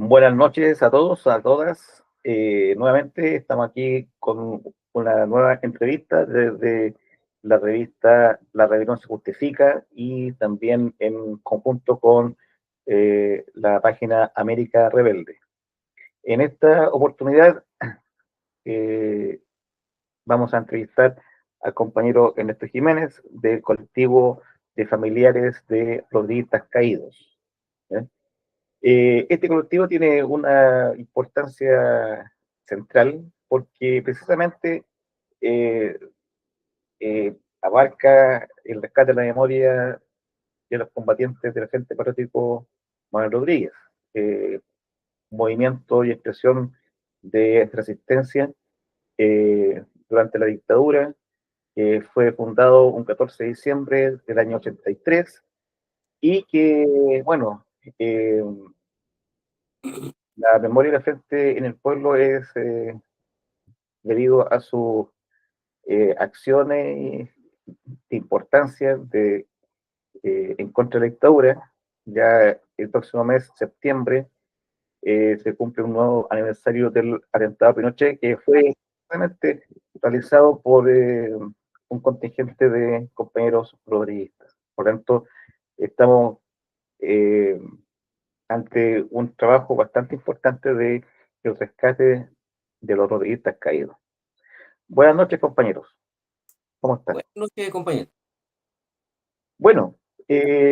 Buenas noches a todos, a todas. Nuevamente estamos aquí con una nueva entrevista desde la revista La Rebelión se Justifica y también en conjunto con la página América Rebelde. En esta oportunidad eh, vamos a entrevistar al compañero Ernesto Jiménez del colectivo de familiares de rodillistas caídos. ¿Eh? Este colectivo tiene una importancia central porque precisamente eh, abarca el rescate de la memoria de los combatientes del Frente Patriótico Manuel Rodríguez, movimiento y expresión de resistencia durante la dictadura, que fue fundado un 14 de diciembre del año 83 y que, bueno, eh, la memoria de la gente en el pueblo es debido a sus acciones de importancia en contra de la dictadura. Ya el próximo mes, septiembre, se cumple un nuevo aniversario del atentado a Pinochet, que fue realmente realizado por un contingente de compañeros rodriguistas. Por lo tanto, estamos eh, ante un trabajo bastante importante de el rescate de los rodriguistas caídos. Buenas noches, compañeros. ¿Cómo están? Buenas noches, compañero. Bueno,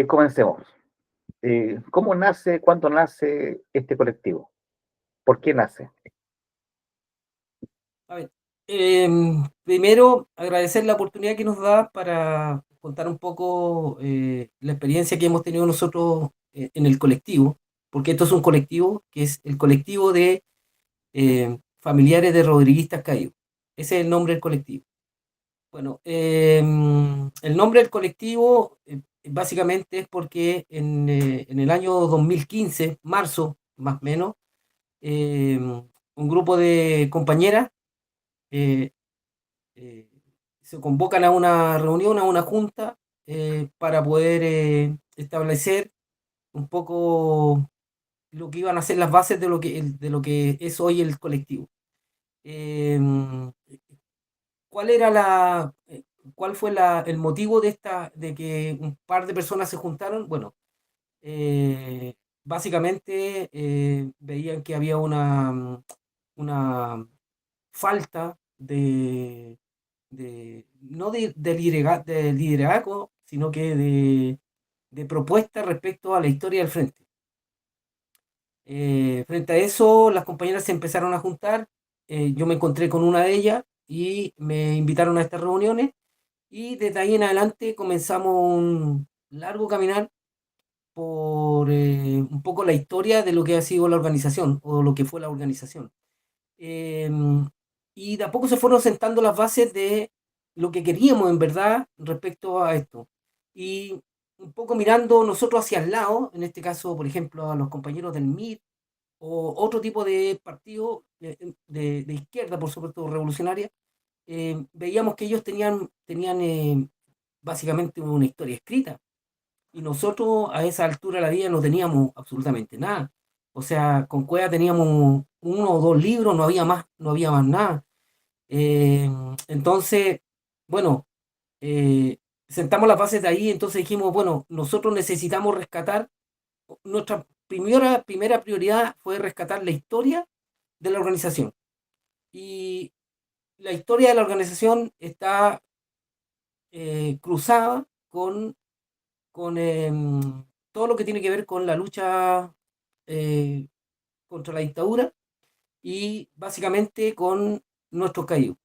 comencemos. ¿Cómo nace, cuándo nace este colectivo? ¿Por qué nace? A ver, primero agradecer la oportunidad que nos da para contar un poco la experiencia que hemos tenido nosotros en el colectivo, porque esto es un colectivo que es el colectivo de familiares de rodriguistas caídos. Ese es el nombre del colectivo. Bueno, el nombre del colectivo básicamente es porque en el año 2015, marzo más o menos, un grupo de compañeras eh, eh, se convocan a una reunión, a una junta, para poder establecer un poco lo que iban a ser las bases de lo que es hoy el colectivo. Eh, ¿Cuál era cuál fue el motivo de que un par de personas se juntaron? Bueno, básicamente veían que había una falta no de liderazgo, sino que de propuesta respecto a la historia del frente. Frente a eso, las compañeras se empezaron a juntar, yo me encontré con una de ellas y me invitaron a estas reuniones y desde ahí en adelante comenzamos un largo caminar por un poco la historia de lo que ha sido la organización o lo que fue la organización. Eh, y de a poco se fueron sentando las bases de lo que queríamos en verdad respecto a esto. Y un poco mirando nosotros hacia el lado, en este caso, por ejemplo, a los compañeros del MIR o otro tipo de partido de izquierda, por supuesto, revolucionaria, veíamos que ellos tenían básicamente una historia escrita. Y nosotros a esa altura de la vida no teníamos absolutamente nada. O sea, con Cueva teníamos uno o dos libros, no había más nada. Eh, entonces, bueno, eh, sentamos las bases de ahí, entonces dijimos, bueno, nosotros necesitamos rescatar, nuestra primera prioridad fue rescatar la historia de la organización. Y la historia de la organización está cruzada con todo lo que tiene que ver con la lucha eh, contra la dictadura y básicamente con nuestros caídos.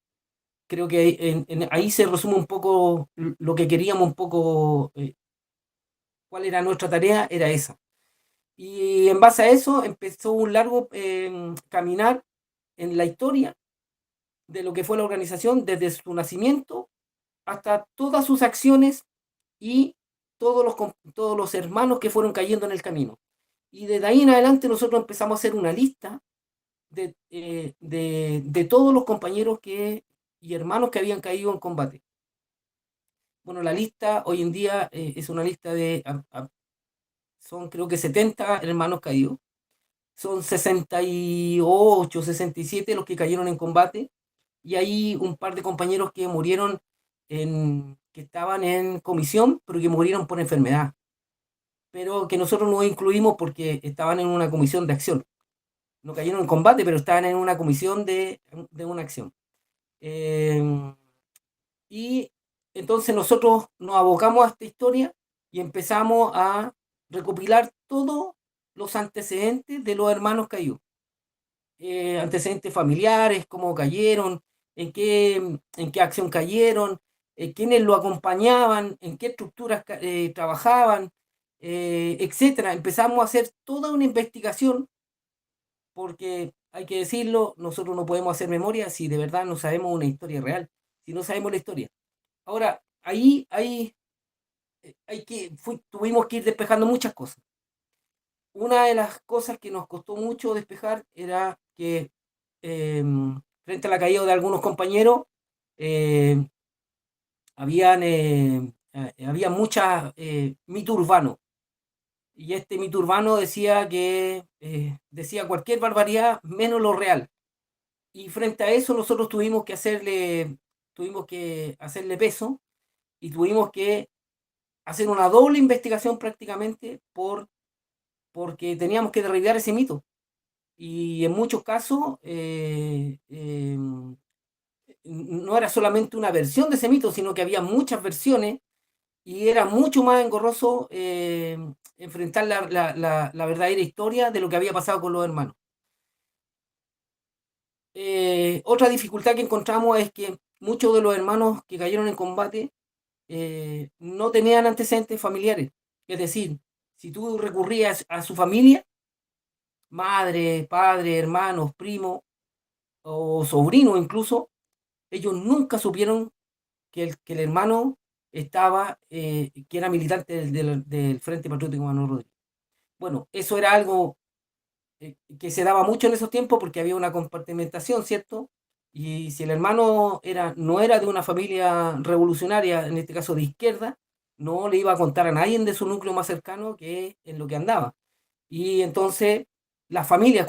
Creo que ahí se resume un poco lo que queríamos, un poco cuál era nuestra tarea, era esa. Y en base a eso empezó un largo caminar en la historia de lo que fue la organización desde su nacimiento hasta todas sus acciones y todos los hermanos que fueron cayendo en el camino. Y desde ahí en adelante nosotros empezamos a hacer una lista de todos los compañeros y hermanos que habían caído en combate. Bueno, la lista hoy en día es una lista son creo que 70 hermanos caídos. son 68, 67 los que cayeron en combate, y hay un par de compañeros que murieron, que estaban en comisión, pero que murieron por enfermedad, pero que nosotros no incluimos porque estaban en una comisión de acción. No cayeron en combate, pero estaban en una comisión de una acción. Eh, y entonces nosotros nos abocamos a esta historia y empezamos a recopilar todos los antecedentes de los hermanos caídos. Antecedentes familiares, cómo cayeron, en qué acción cayeron, quiénes lo acompañaban, en qué estructuras trabajaban, etcétera. Empezamos a hacer toda una investigación porque, hay que decirlo, nosotros no podemos hacer memoria si de verdad no sabemos una historia real, si no sabemos la historia. Ahora, tuvimos que ir despejando muchas cosas. Una de las cosas que nos costó mucho despejar era que, eh, frente a la caída de algunos compañeros, eh, había mucha mito urbano. Y este mito urbano decía cualquier barbaridad menos lo real. Y frente a eso nosotros tuvimos que hacerle peso y tuvimos que hacer una doble investigación prácticamente porque teníamos que derribar ese mito. Y en muchos casos no era solamente una versión de ese mito, sino que había muchas versiones y era mucho más engorroso enfrentar la verdadera historia de lo que había pasado con los hermanos. Otra dificultad que encontramos es que muchos de los hermanos que cayeron en combate no tenían antecedentes familiares. Es decir, si tú recurrías a su familia, madre, padre, hermanos, primos o sobrinos incluso, ellos nunca supieron que el hermano que era militante del Frente Patriótico Manuel Rodríguez. Bueno, eso era algo que se daba mucho en esos tiempos porque había una compartimentación, ¿cierto? Y si el hermano no era de una familia revolucionaria, en este caso de izquierda, no le iba a contar a nadie de su núcleo más cercano que en lo que andaba. Y entonces las familias,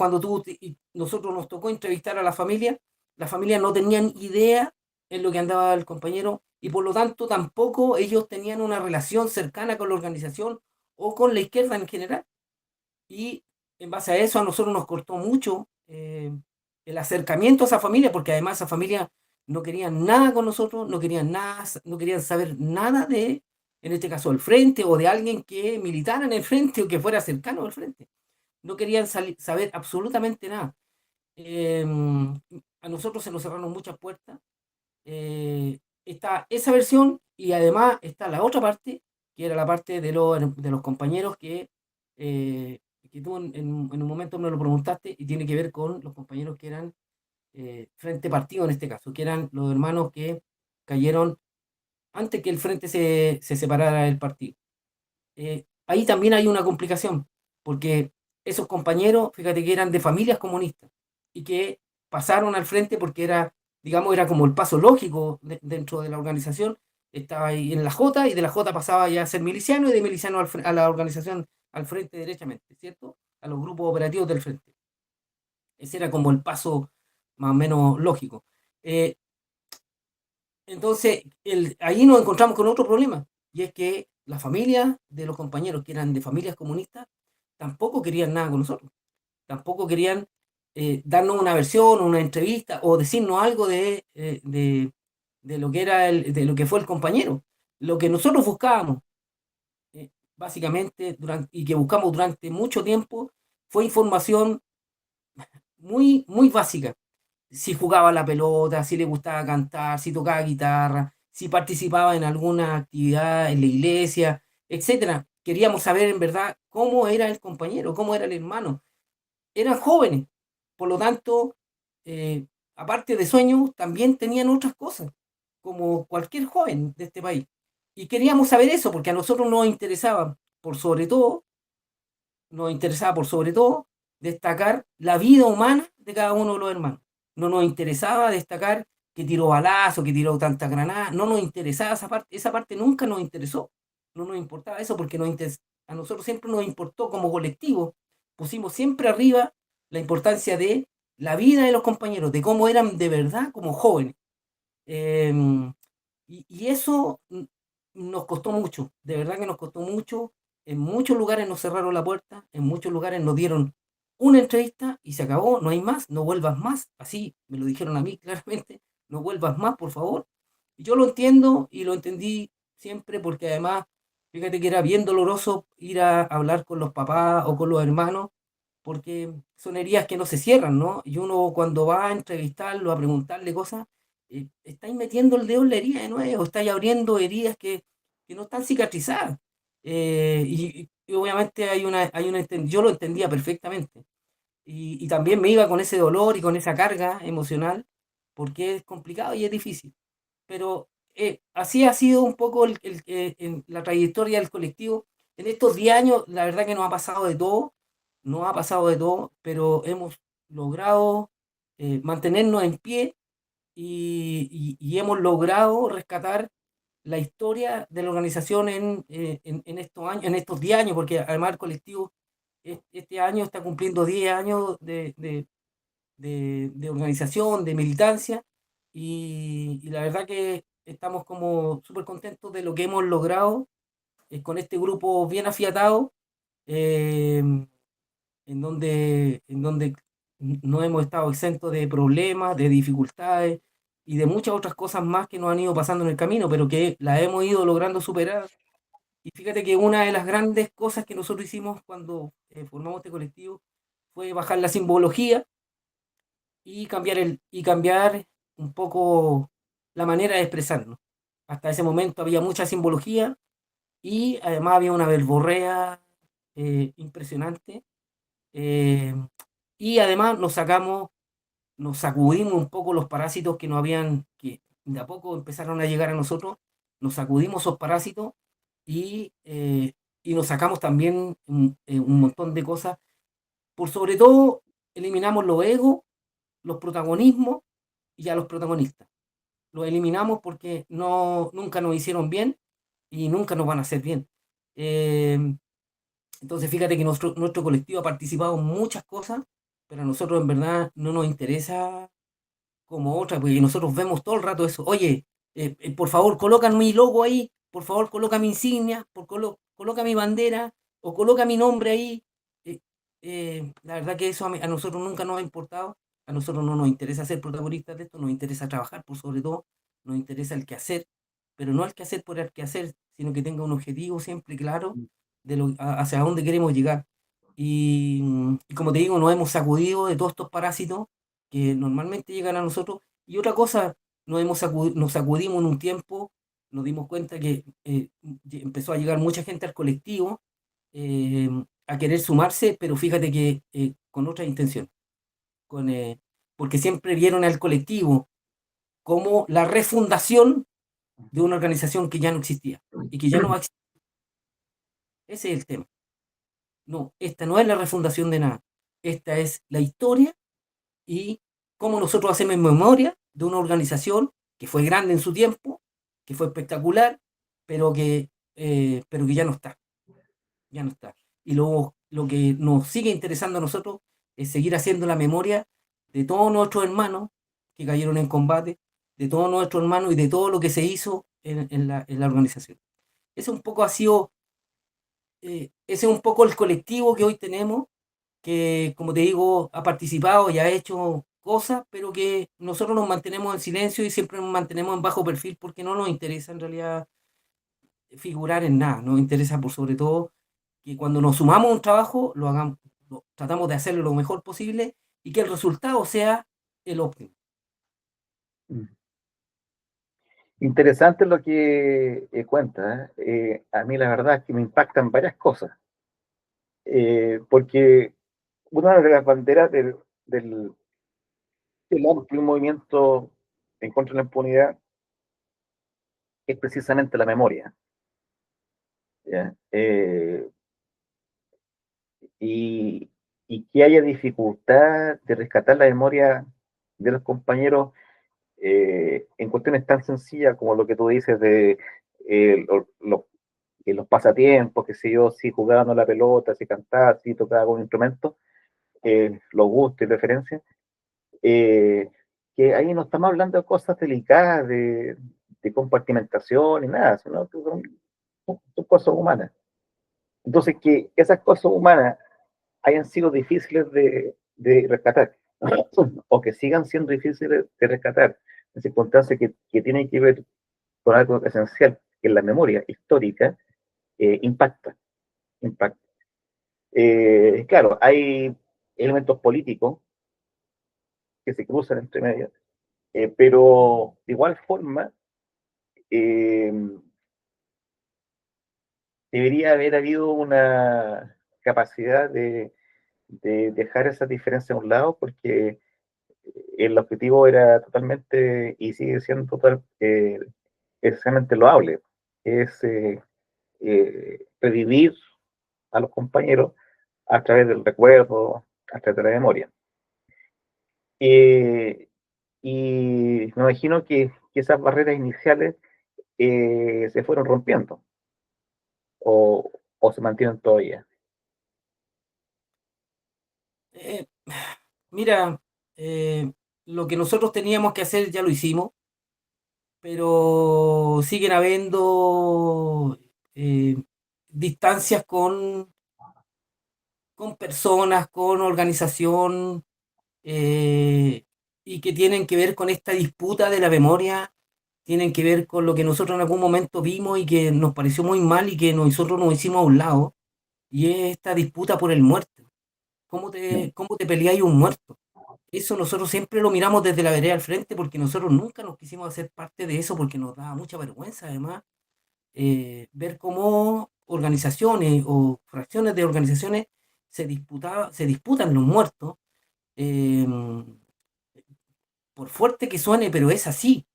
y nosotros nos tocó entrevistar a las familias no tenían idea en lo que andaba el compañero y por lo tanto tampoco ellos tenían una relación cercana con la organización o con la izquierda en general. Y en base a eso a nosotros nos cortó mucho el acercamiento a esa familia, porque además esa familia no querían nada con nosotros, no querían nada, no querían saber nada en este caso, el frente o de alguien que militara en el frente o que fuera cercano al frente. No querían saber absolutamente nada. Eh, a nosotros se nos cerraron muchas puertas. Está esa versión y además está la otra parte, que era la parte de los compañeros eh, que tú en un momento me lo preguntaste y tiene que ver con los compañeros que eran frente partido en este caso, que eran los hermanos que cayeron antes que el frente se separara del partido. Ahí también hay una complicación, porque esos compañeros, fíjate que eran de familias comunistas y que pasaron al frente porque digamos, era como el paso lógico dentro de la organización. Estaba ahí en la J y de la J pasaba ya a ser miliciano y de miliciano a la organización al frente derechamente, ¿cierto? A los grupos operativos del frente. Ese era como el paso más o menos lógico. Eh, entonces, ahí nos encontramos con otro problema, y es que las familias de los compañeros que eran de familias comunistas tampoco querían nada con nosotros, tampoco querían darnos una versión, una entrevista o decirnos algo de lo que de lo que fue el compañero. Lo que nosotros buscábamos, básicamente, y que buscamos durante mucho tiempo, fue información muy, muy básica. Si jugaba la pelota, si le gustaba cantar, si tocaba guitarra, si participaba en alguna actividad en la iglesia, etcétera. Queríamos saber en verdad cómo era el compañero, cómo era el hermano. Eran jóvenes, por lo tanto, eh, aparte de sueños, también tenían otras cosas, como cualquier joven de este país. Y queríamos saber eso, porque a nosotros nos interesaba por sobre todo destacar la vida humana de cada uno de los hermanos. No nos interesaba destacar que tiró balazo, que tiró tantas granadas, no nos interesaba esa parte nunca nos interesó, no nos importaba eso porque a nosotros siempre nos importó como colectivo pusimos siempre arriba la importancia de la vida de los compañeros, de cómo eran de verdad como jóvenes. Em, y eso nos costó mucho, de verdad que nos costó mucho. En muchos lugares nos cerraron la puerta, en muchos lugares nos dieron una entrevista y se acabó, no hay más, no vuelvas más. Así me lo dijeron a mí claramente, no vuelvas más, por favor. Y yo lo entiendo y lo entendí siempre porque además, fíjate que era bien doloroso ir a hablar con los papás o con los hermanos porque son heridas que no se cierran, ¿no? Y uno cuando va a entrevistarlo, a preguntarle cosas, estáis metiendo el dedo en la herida de nuevo, estáis abriendo heridas que no están cicatrizadas. Y obviamente yo lo entendía perfectamente. Y también me iba con ese dolor y con esa carga emocional, porque es complicado y es difícil. Pero así ha sido un poco en la trayectoria del colectivo. En estos 10 años, la verdad que nos ha pasado de todo, nos ha pasado de todo, pero hemos logrado mantenernos en pie y hemos logrado rescatar la historia de la organización en estos años, en estos 10 años, porque además el colectivo este año está cumpliendo 10 años de organización, de militancia, y la verdad que estamos como súper contentos de lo que hemos logrado con este grupo bien afiatado, eh, en donde no hemos estado exentos de problemas, de dificultades y de muchas otras cosas más que nos han ido pasando en el camino, pero que las hemos ido logrando superar. Y fíjate que una de las grandes cosas que nosotros hicimos cuando formamos este colectivo fue bajar la simbología y cambiar un poco la manera de expresarnos. Hasta ese momento había mucha simbología y además había una verborrea impresionante. eh, y además nos sacudimos un poco los parásitos que no habían, que de a poco empezaron a llegar a nosotros, nos sacudimos esos parásitos y nos sacamos también un montón de cosas. Por sobre todo, eliminamos los egos, los protagonismos y a los protagonistas. Los eliminamos porque nunca nos hicieron bien y nunca nos van a hacer bien. Eh, entonces, fíjate que nuestro colectivo ha participado en muchas cosas, pero a nosotros en verdad no nos interesa como otra, porque nosotros vemos todo el rato eso. Oye, por favor, colocan mi logo ahí, por favor, coloca mi insignia, coloca mi bandera o coloca mi nombre ahí. Eh, la verdad que eso a nosotros nunca nos ha importado. A nosotros no nos interesa ser protagonistas de esto, nos interesa trabajar por sobre todo, nos interesa el quehacer, pero no el quehacer por el quehacer, sino que tenga un objetivo siempre claro hacia dónde queremos llegar. Y como te digo, nos hemos sacudido de todos estos parásitos que normalmente llegan a nosotros. Y otra cosa, nos sacudimos en un tiempo, nos dimos cuenta que empezó a llegar mucha gente al colectivo eh, a querer sumarse, pero fíjate que con otra intención, con, porque siempre vieron al colectivo como la refundación de una organización que ya no existía y que ya no va a existir. Ese es el tema. No, esta no es la refundación de nada. Esta es la historia y cómo nosotros hacemos memoria de una organización que fue grande en su tiempo, que fue espectacular, pero que ya no está, ya no está. Y lo que nos sigue interesando a nosotros es seguir haciendo la memoria de todos nuestros hermanos que cayeron en combate, de todos nuestros hermanos y de todo lo que se hizo en la organización. Ese un poco ha sido, ese es un poco el colectivo que hoy tenemos que, como te digo, ha participado y ha hecho cosas, pero que nosotros nos mantenemos en silencio y siempre nos mantenemos en bajo perfil porque no nos interesa en realidad figurar en nada, nos interesa por sobre todo que cuando nos sumamos a un trabajo lo hagamos, tratamos de hacerlo lo mejor posible y que el resultado sea el óptimo. Interesante lo que cuenta. A mí la verdad es que me impactan varias cosas. Porque una de las banderas del amplio movimiento en contra de la impunidad es precisamente la memoria. ¿Ya? Y, y que haya dificultad de rescatar la memoria de los compañeros en cuestiones tan sencillas como lo que tú dices de los los pasatiempos, qué sé yo, si jugaban a la pelota, si cantaba, si tocaba algún instrumento, los gustos y preferencias, eh, que ahí no estamos hablando de cosas delicadas, de compartimentación y nada, sino que son cosas humanas. Entonces, que esas cosas humanas hayan sido difíciles de rescatar, o que sigan siendo difíciles de rescatar, en circunstancias que tienen que ver con algo esencial, que es la memoria histórica, impacta, impacta. Claro, hay elementos políticos que se cruzan entre medio, pero de igual forma eh, debería haber habido una capacidad de dejar esas diferencias a un lado, porque el objetivo era totalmente y sigue siendo precisamente loable, es revivir a los compañeros a través del recuerdo, a través de la memoria. Eh, y me imagino que esas barreras iniciales se fueron rompiendo o se mantienen todavía. Eh, mira, lo que nosotros teníamos que hacer ya lo hicimos, pero siguen habiendo eh, distancias con personas, con organización, eh, y que tienen que ver con esta disputa de la memoria, tienen que ver con lo que nosotros en algún momento vimos y que nos pareció muy mal y que nosotros nos hicimos a un lado, y es esta disputa por el muerto. Cómo te peleáis un muerto? Eso nosotros siempre lo miramos desde la vereda al frente porque nosotros nunca nos quisimos hacer parte de eso porque nos daba mucha vergüenza además ver cómo organizaciones o fracciones de organizaciones se disputan los muertos, eh, por fuerte que suene, pero es así,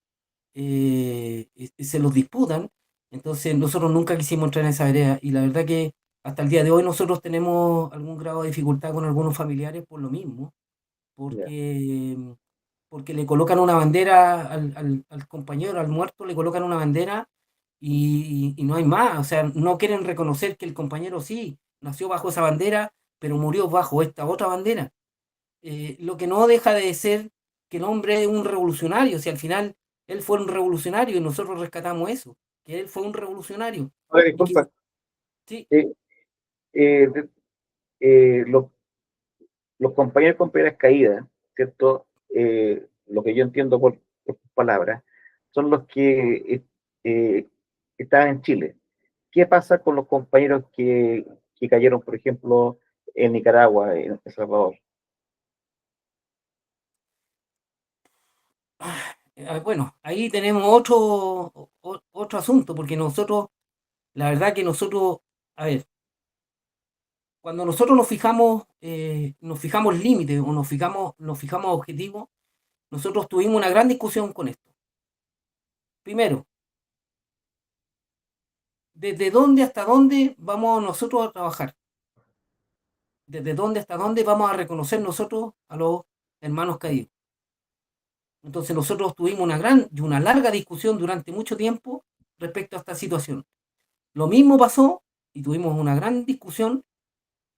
se los disputan, entonces nosotros nunca quisimos entrar en esa vereda y la verdad que hasta el día de hoy nosotros tenemos algún grado de dificultad con algunos familiares por lo mismo, Ya. porque, porque le colocan una bandera al compañero, al muerto, le colocan una bandera y no hay más. O sea, no quieren reconocer que el compañero sí nació bajo esa bandera, pero murió bajo esta otra bandera. Lo que no deja de ser que el hombre es un revolucionario, si al final él fue un revolucionario y nosotros rescatamos eso, que él fue un revolucionario. Ahora, Y que, disculpa, sí, eh, eh, de- eh, los compañeros y compañeras caídas, ¿cierto? Lo que yo entiendo por tus palabras, son los que eh, estaban en Chile. ¿Qué pasa con los compañeros que cayeron, por ejemplo, en Nicaragua, en El Salvador? bueno, ahí tenemos otro asunto, porque nosotros, la verdad que nosotros, a ver, cuando nosotros nos fijamos límites o nos fijamos objetivos, nosotros tuvimos una gran discusión con esto. Primero, ¿desde dónde hasta dónde vamos nosotros a trabajar? ¿Desde dónde hasta dónde vamos a reconocer nosotros a los hermanos caídos? Entonces nosotros tuvimos una gran y una larga discusión durante mucho tiempo respecto a esta situación. Lo mismo pasó y tuvimos una gran discusión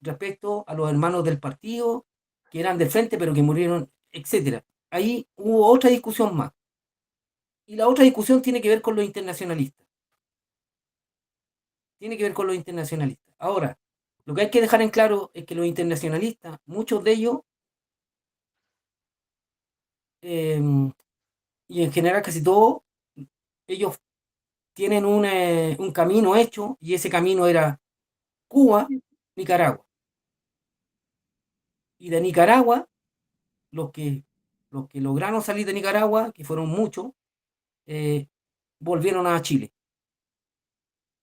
respecto a los hermanos del partido que eran del frente pero que murieron, etcétera. Ahí hubo otra discusión más. Y la otra discusión tiene que ver con los internacionalistas. Tiene que ver con los internacionalistas. Ahora, lo que hay que dejar en claro es que los internacionalistas, muchos de ellos, eh, y en general casi todos, ellos tienen un camino hecho y ese camino era Cuba, Nicaragua. Y de Nicaragua, los que, los que lograron salir de Nicaragua, que fueron muchos, eh, volvieron a Chile,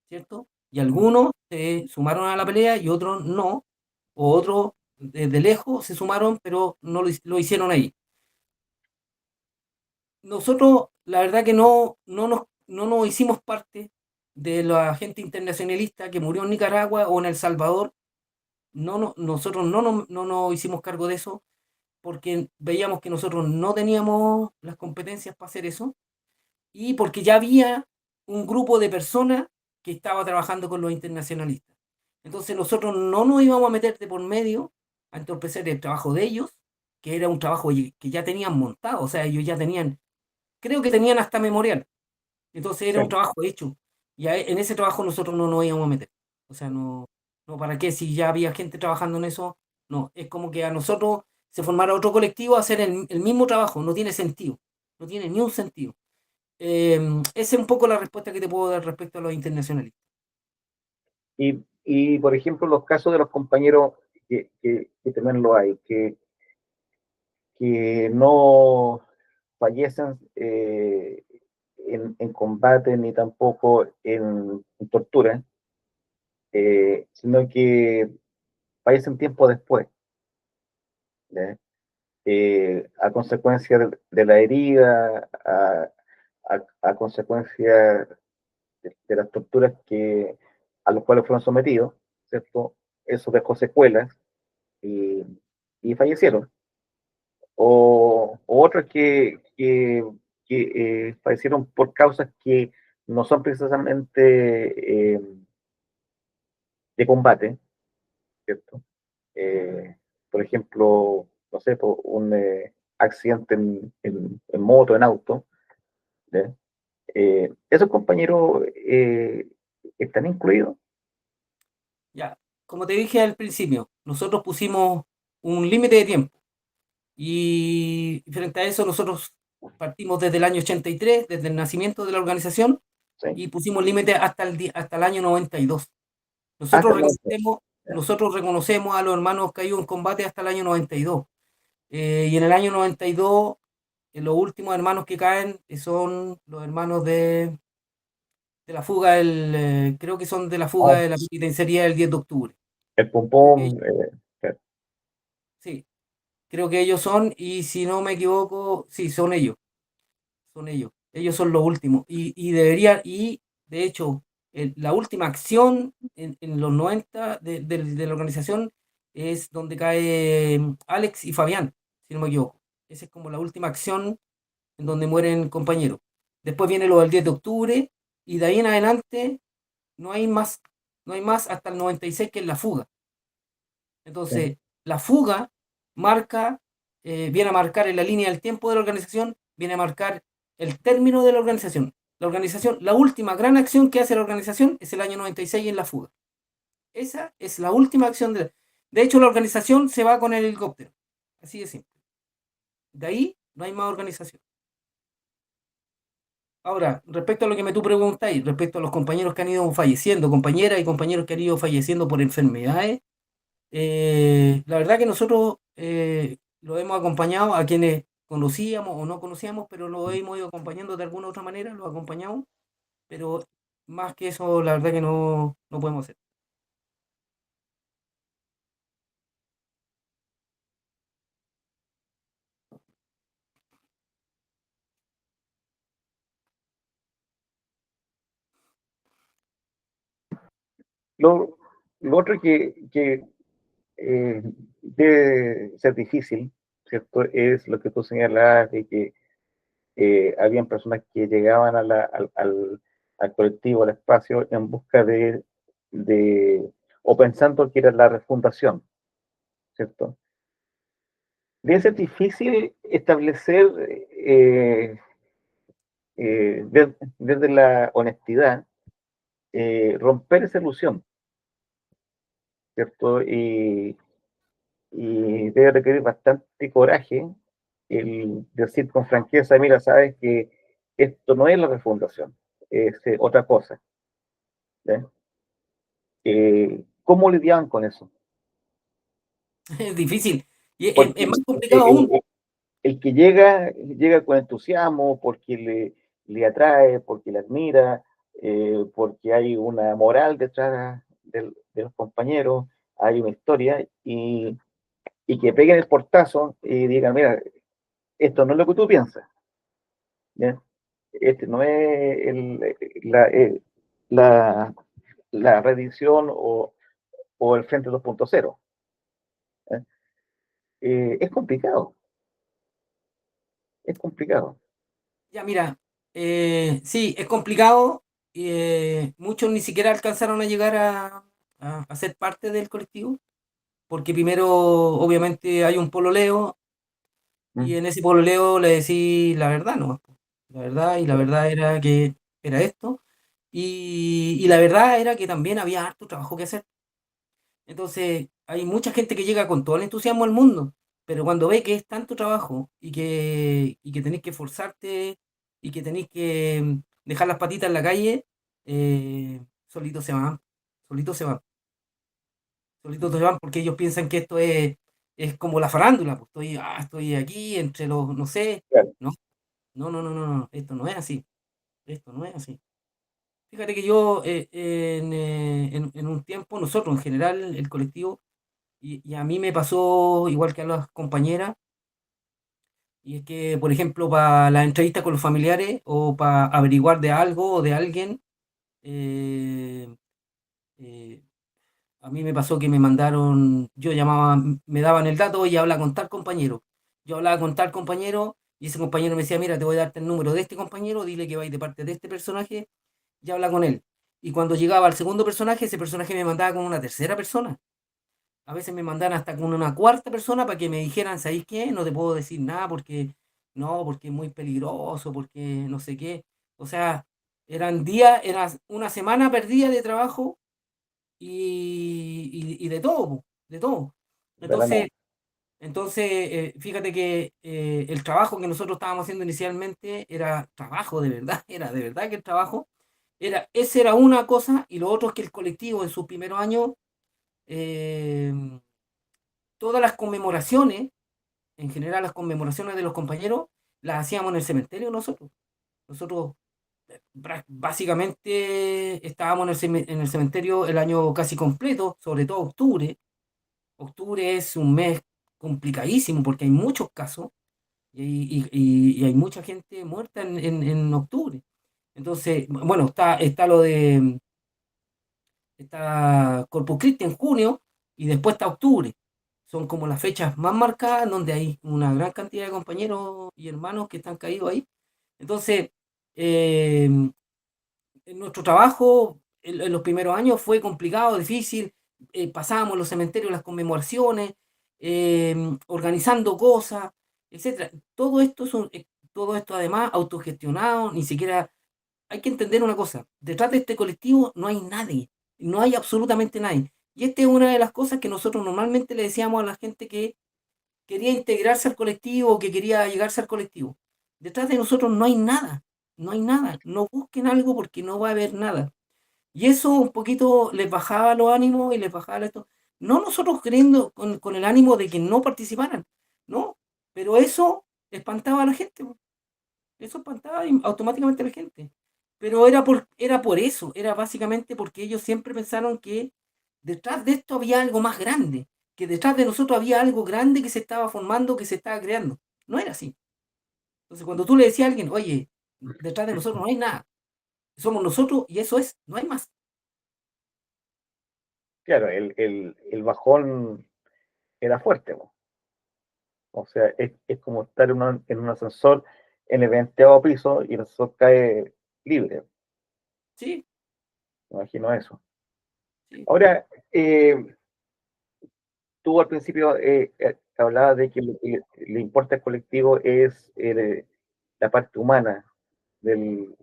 ¿cierto? Y algunos se sumaron a la pelea y otros no, o otros desde lejos se sumaron, pero no lo hicieron ahí. Nosotros, la verdad que no nos hicimos parte de la gente internacionalista que murió en Nicaragua o en El Salvador. Nosotros no nos hicimos cargo de eso porque veíamos que nosotros no teníamos las competencias para hacer eso y porque ya había un grupo de personas que estaba trabajando con los internacionalistas. Entonces nosotros no nos íbamos a meter de por medio a entorpecer el trabajo de ellos, que era un trabajo que ya tenían montado, o sea, ellos ya tenían, creo que tenían hasta memorial. Entonces era un Sí. trabajo hecho. Y en ese trabajo nosotros no nos íbamos a meter. O sea, no, no, ¿para qué? Si ya había gente trabajando en eso, no. Es como que a nosotros se formara otro colectivo a hacer el mismo trabajo. No tiene sentido. No tiene ni un sentido. Esa es un poco la respuesta que te puedo dar respecto a los internacionalistas. Y, por ejemplo, los casos de los compañeros que también lo hay, que no fallecen en combate ni tampoco en tortura, sino que fallecen tiempo después, ¿ya? A consecuencia de la herida, a consecuencia de las torturas a los cuales fueron sometidos, ¿cierto? Eso dejó secuelas y, y fallecieron. O otros que fallecieron por causas que no son precisamente de combate, ¿cierto? Eh, por ejemplo, no sé, por un accidente en moto, en auto, ¿ya? Esos compañeros están incluidos. Ya, como te dije al principio, nosotros pusimos un límite de tiempo. Y frente a eso nosotros partimos desde el año 83, desde el nacimiento de la organización, ¿Sí? y pusimos límite hasta el año 92. Hasta Nosotros el momento. reconocemos, ¿Ya? nosotros reconocemos a los hermanos caídos en combate hasta el año 92. Y en el año 92, los últimos hermanos que caen son los hermanos de la fuga, creo que son de la fuga Ah, de la penitenciaría del 10 de octubre. el pum Creo que pum, sí, creo que ellos son, y si no me equivoco, sí, son ellos. Son ellos. Ellos son los últimos. Y deberían, y de hecho, la última acción en los 90 de la organización es donde cae Alex y Fabián, si no me equivoco. Esa es como la última acción en donde mueren compañeros. Después viene lo del 10 de octubre y de ahí en adelante no hay más, no hay más hasta el 96 que es la fuga. sí, Entonces, la fuga marca, viene a marcar en la línea del tiempo de la organización, viene a marcar el término de la organización. La organización, la última gran acción que hace la organización es el año 96 en la fuga. Esa es la última acción de hecho, la organización se va con el helicóptero. Así de simple. De ahí no hay más organización. Ahora, respecto a lo que me tú preguntáis, respecto a los compañeros que han ido falleciendo, compañeras y compañeros que han ido falleciendo por enfermedades, la verdad que nosotros lo hemos acompañado a quienes conocíamos o no conocíamos, pero lo hemos ido acompañando de alguna u otra manera, lo acompañamos, pero más que eso, la verdad que no, no podemos hacer. Lo, lo otro que debe ser difícil, ¿cierto? Es lo que tú señalabas de que habían personas que llegaban al colectivo, al espacio, en busca o pensando que era la refundación, ¿cierto? Debe ser difícil establecer desde la honestidad, romper esa ilusión, ¿cierto? Y debe requerir bastante coraje el decir con franqueza, mira, sabes que esto no es la refundación, es otra cosa. ¿Ya? ¿Cómo lidiaban con eso? Es difícil y es Porque más complicado aún. el que llega con entusiasmo, porque le atrae, porque le admira, porque hay una moral detrás de los compañeros, hay una historia, y que peguen el portazo y digan, mira, esto no es lo que tú piensas, ¿ya? Este no es la, la rendición o el Frente 2.0. ¿Ya? Es complicado, es complicado. Ya, mira, sí, es complicado muchos ni siquiera alcanzaron a llegar a ser parte del colectivo, porque primero obviamente hay un pololeo y Mm, en ese pololeo le decí la verdad, ¿no? La verdad, y la claro, verdad era que era esto, y la verdad era que también había harto trabajo que hacer. Entonces, hay mucha gente que llega con todo el entusiasmo del mundo, pero cuando ve que es tanto trabajo y que tenéis que esforzarte y que tenéis que dejar las patitas en la calle, solitos se van, solitos se van, solitos se van porque ellos piensan que esto es como la farándula, pues estoy aquí entre los, no sé, claro. no, no, esto no es así, esto no es así. Fíjate que yo en un tiempo, nosotros en general, el colectivo, y a mí me pasó igual que a las compañeras, y es que, por ejemplo, para las entrevistas con los familiares o para averiguar de algo o de alguien, eh, eh, a mí me pasó que me mandaron, yo llamaba, me daban el dato y habla con tal compañero. Yo hablaba con tal compañero y ese compañero me decía, mira, te voy a darte el número de este compañero, dile que va a ir de parte de este personaje y habla con él. Y cuando llegaba al segundo personaje, ese personaje me mandaba con una tercera persona. A veces me mandan hasta con una cuarta persona para que me dijeran, ¿sabéis qué? No te puedo decir nada porque no, porque es muy peligroso, porque no sé qué. O sea, eran días, era una semana perdida de trabajo y de todo, po, de todo. De la nada. Entonces, fíjate que el trabajo que nosotros estábamos haciendo inicialmente era trabajo de verdad, era de verdad que el trabajo esa era una cosa, y lo otro es que el colectivo en sus primeros años eh, todas las conmemoraciones, en general las conmemoraciones de los compañeros, las hacíamos en el cementerio nosotros. Nosotros básicamente estábamos en el cementerio el año casi completo, sobre todo octubre. Octubre es un mes complicadísimo porque hay muchos casos y hay mucha gente muerta en octubre. Entonces, bueno, está lo de está Corpus Christi en junio y después está octubre. Son como las fechas más marcadas donde hay una gran cantidad de compañeros y hermanos que están caídos ahí. Entonces, eh, en nuestro trabajo en los primeros años fue complicado, difícil. Pasábamos los cementerios, las conmemoraciones, organizando cosas, etcétera. Todo esto además autogestionado, ni siquiera hay que entender una cosa, detrás de este colectivo no hay nadie, no hay absolutamente nadie. Y esta es una de las cosas que nosotros normalmente le decíamos a la gente que quería integrarse al colectivo o que quería llegarse al colectivo. Detrás de nosotros no hay nada, no hay nada. No busquen algo porque no va a haber nada. Y eso un poquito les bajaba los ánimos y les bajaba esto. No nosotros creyendo con el ánimo de que no participaran, no, pero eso espantaba a la gente. Eso espantaba automáticamente a la gente. Pero era por eso, era básicamente porque ellos siempre pensaron que detrás de esto había algo más grande, que detrás de nosotros había algo grande que se estaba formando, que se estaba creando. No era así. Entonces, cuando tú le decías a alguien, oye, detrás de nosotros no hay nada, somos nosotros y eso es, no hay más. Claro, el bajón era fuerte, po. O sea, es como estar en un ascensor en el 20º piso y el ascensor cae libre. Sí, Me imagino eso. sí, Ahora, tú al principio hablabas de que lo que le importa al colectivo es la parte humana del,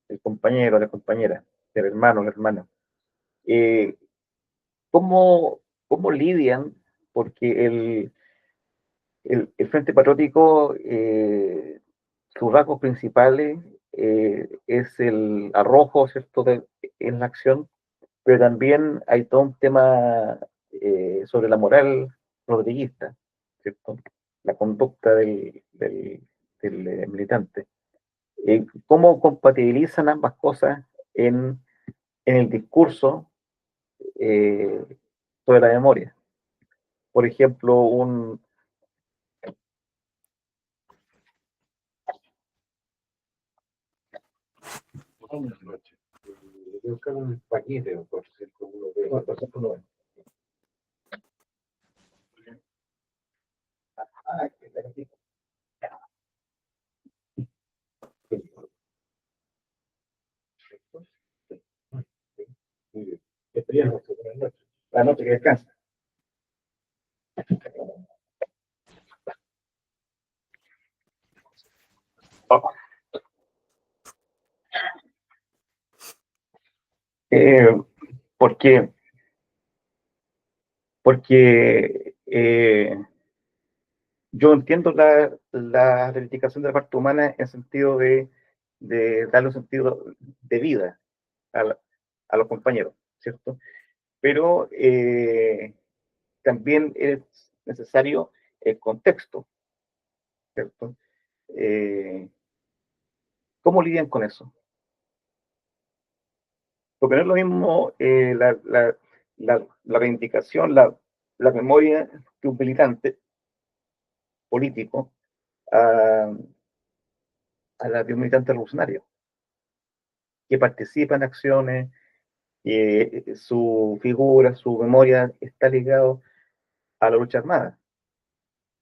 del compañero, la compañera, del hermano, la hermana. Eh, ¿cómo, cómo lidian? Porque el Frente Patriótico, sus rasgos principales es el arrojo, ¿cierto?, en la acción, pero también hay todo un tema sobre la moral rodriguista, ¿cierto? La conducta del militante. ¿Cómo compatibilizan ambas cosas en el discurso eh, sobre la memoria? Por ejemplo, buscar un paquete, por ejemplo, uno ve. Ah, que la gatita. Buenas noches, que descansa. Eh, porque porque yo entiendo la reivindicación de la parte humana en el sentido de darle un sentido de vida a los compañeros, ¿cierto? Pero también es necesario el contexto, ¿cierto? Eh, ¿Cómo lidian con eso? Porque no es lo mismo la reivindicación, la memoria de un militante político a, a la de un militante revolucionario, que participa en acciones, su figura, su memoria está ligado a la lucha armada,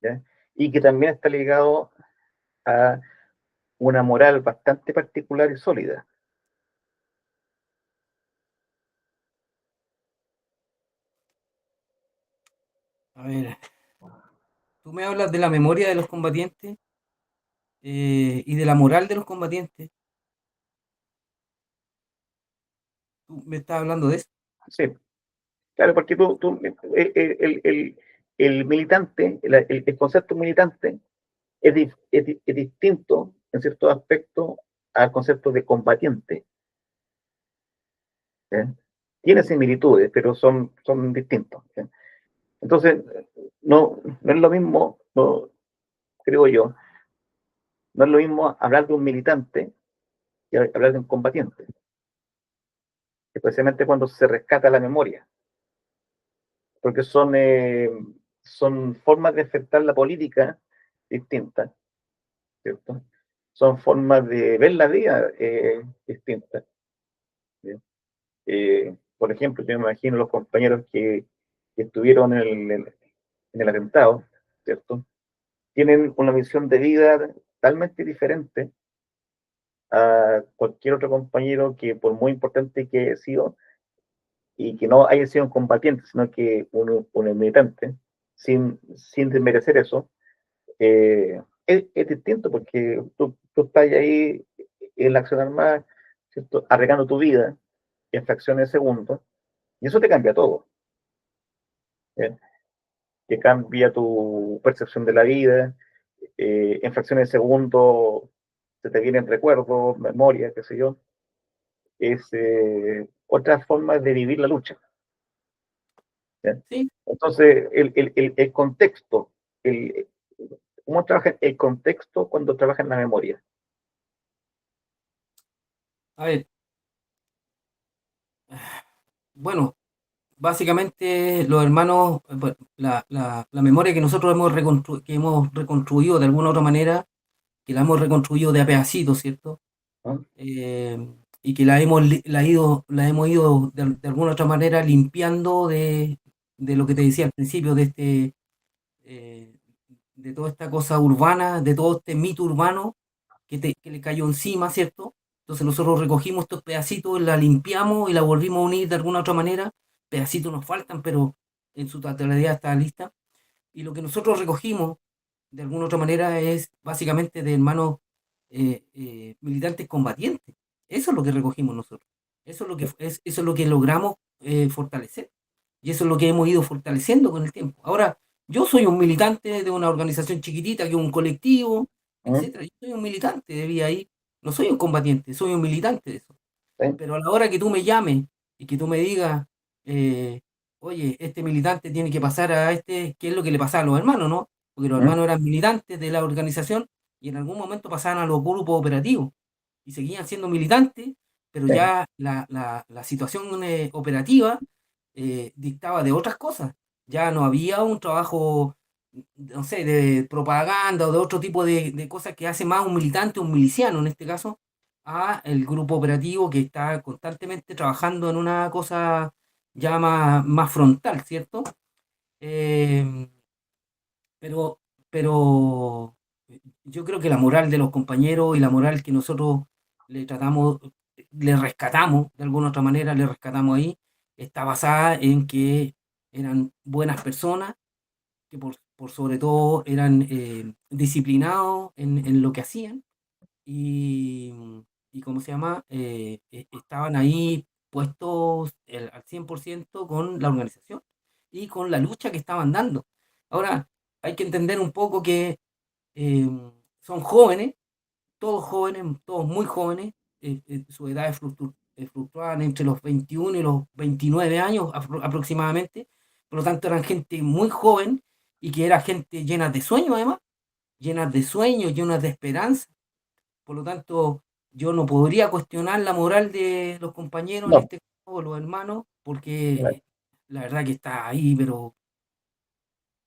¿ya? Y que también está ligado a una moral bastante particular y sólida. A ver, tú me hablas de la memoria de los combatientes y de la moral de los combatientes. ¿Tú me estás hablando de eso? Sí, claro, porque el militante, el concepto militante es distinto en ciertos aspectos al concepto de combatiente, ¿eh? Tiene similitudes, pero son distintos, ¿eh? Entonces, no es lo mismo, no, creo yo, no es lo mismo hablar de un militante que hablar de un combatiente, especialmente cuando se rescata la memoria, porque son formas de enfrentar la política distintas, ¿cierto? Son formas de ver la vida distintas, ¿sí? Por ejemplo, yo me imagino los compañeros que estuvieron en el atentado, ¿cierto? Tienen una visión de vida totalmente diferente a cualquier otro compañero que, por muy importante que haya sido, y que no haya sido un combatiente, sino que un militante, sin desmerecer eso, es distinto porque tú estás ahí en la acción armada, ¿cierto? Arriesgando tu vida en fracciones de segundos, y eso te cambia todo, ¿eh? Que cambia tu percepción de la vida, en fracciones de segundos se te vienen recuerdos, memorias, qué sé yo, es otra forma de vivir la lucha, ¿ya? Sí. Entonces, el contexto, el, ¿cómo trabaja el contexto cuando trabaja en la memoria? A ver, bueno, básicamente los hermanos, bueno, la memoria que nosotros que hemos reconstruido de alguna u otra manera, que la hemos reconstruido de a pedacitos, ¿cierto? ¿No? Eh, y que la hemos ido de alguna u otra manera limpiando de lo que te decía al principio, eh, de toda esta cosa urbana, de todo este mito urbano que le cayó encima, ¿cierto? Entonces nosotros recogimos estos pedacitos, la limpiamos y la volvimos a unir de alguna otra manera. Pedacitos nos faltan, pero en su totalidad está lista. Y lo que nosotros recogimos de alguna otra manera es básicamente de hermanos militantes combatientes. Eso es lo que recogimos nosotros. Eso es lo que logramos fortalecer. Y eso es lo que hemos ido fortaleciendo con el tiempo. Ahora, yo soy un militante de una organización chiquitita, que es un colectivo, ¿Mm? etcétera. Yo soy un militante de vía ahí. No soy un combatiente, soy un militante de eso. ¿Sí? Pero a la hora que tú me llames y que tú me digas, eh, oye, este militante tiene que pasar a este, ¿qué es lo que le pasaba a los hermanos, no? Porque los ¿Mm? hermanos eran militantes de la organización y en algún momento pasaban a los grupos operativos y seguían siendo militantes, pero ¿Sí? ya la situación operativa dictaba de otras cosas. Ya no había un trabajo, no sé, de propaganda o de otro tipo de cosas que hace más un militante, un miliciano en este caso, a el grupo operativo que está constantemente trabajando en una cosa ya más frontal, ¿cierto? Eh, pero, pero yo creo que la moral de los compañeros y la moral que nosotros le tratamos, le rescatamos de alguna otra manera, le rescatamos ahí, está basada en que eran buenas personas, que por sobre todo eran disciplinados en lo que hacían y, y ¿cómo se llama? Estaban ahí puestos al 100% con la organización y con la lucha que estaban dando. Ahora, hay que entender un poco que eh, son jóvenes, todos muy jóvenes, sus edades fluctuaban entre los 21 y los 29 años aproximadamente, por lo tanto eran gente muy joven y que era gente llena de sueños además, llenas de sueños, llenas de esperanza, por lo tanto yo no podría cuestionar la moral de los compañeros, en No, este caso los hermanos, claro. porque la verdad que está ahí, pero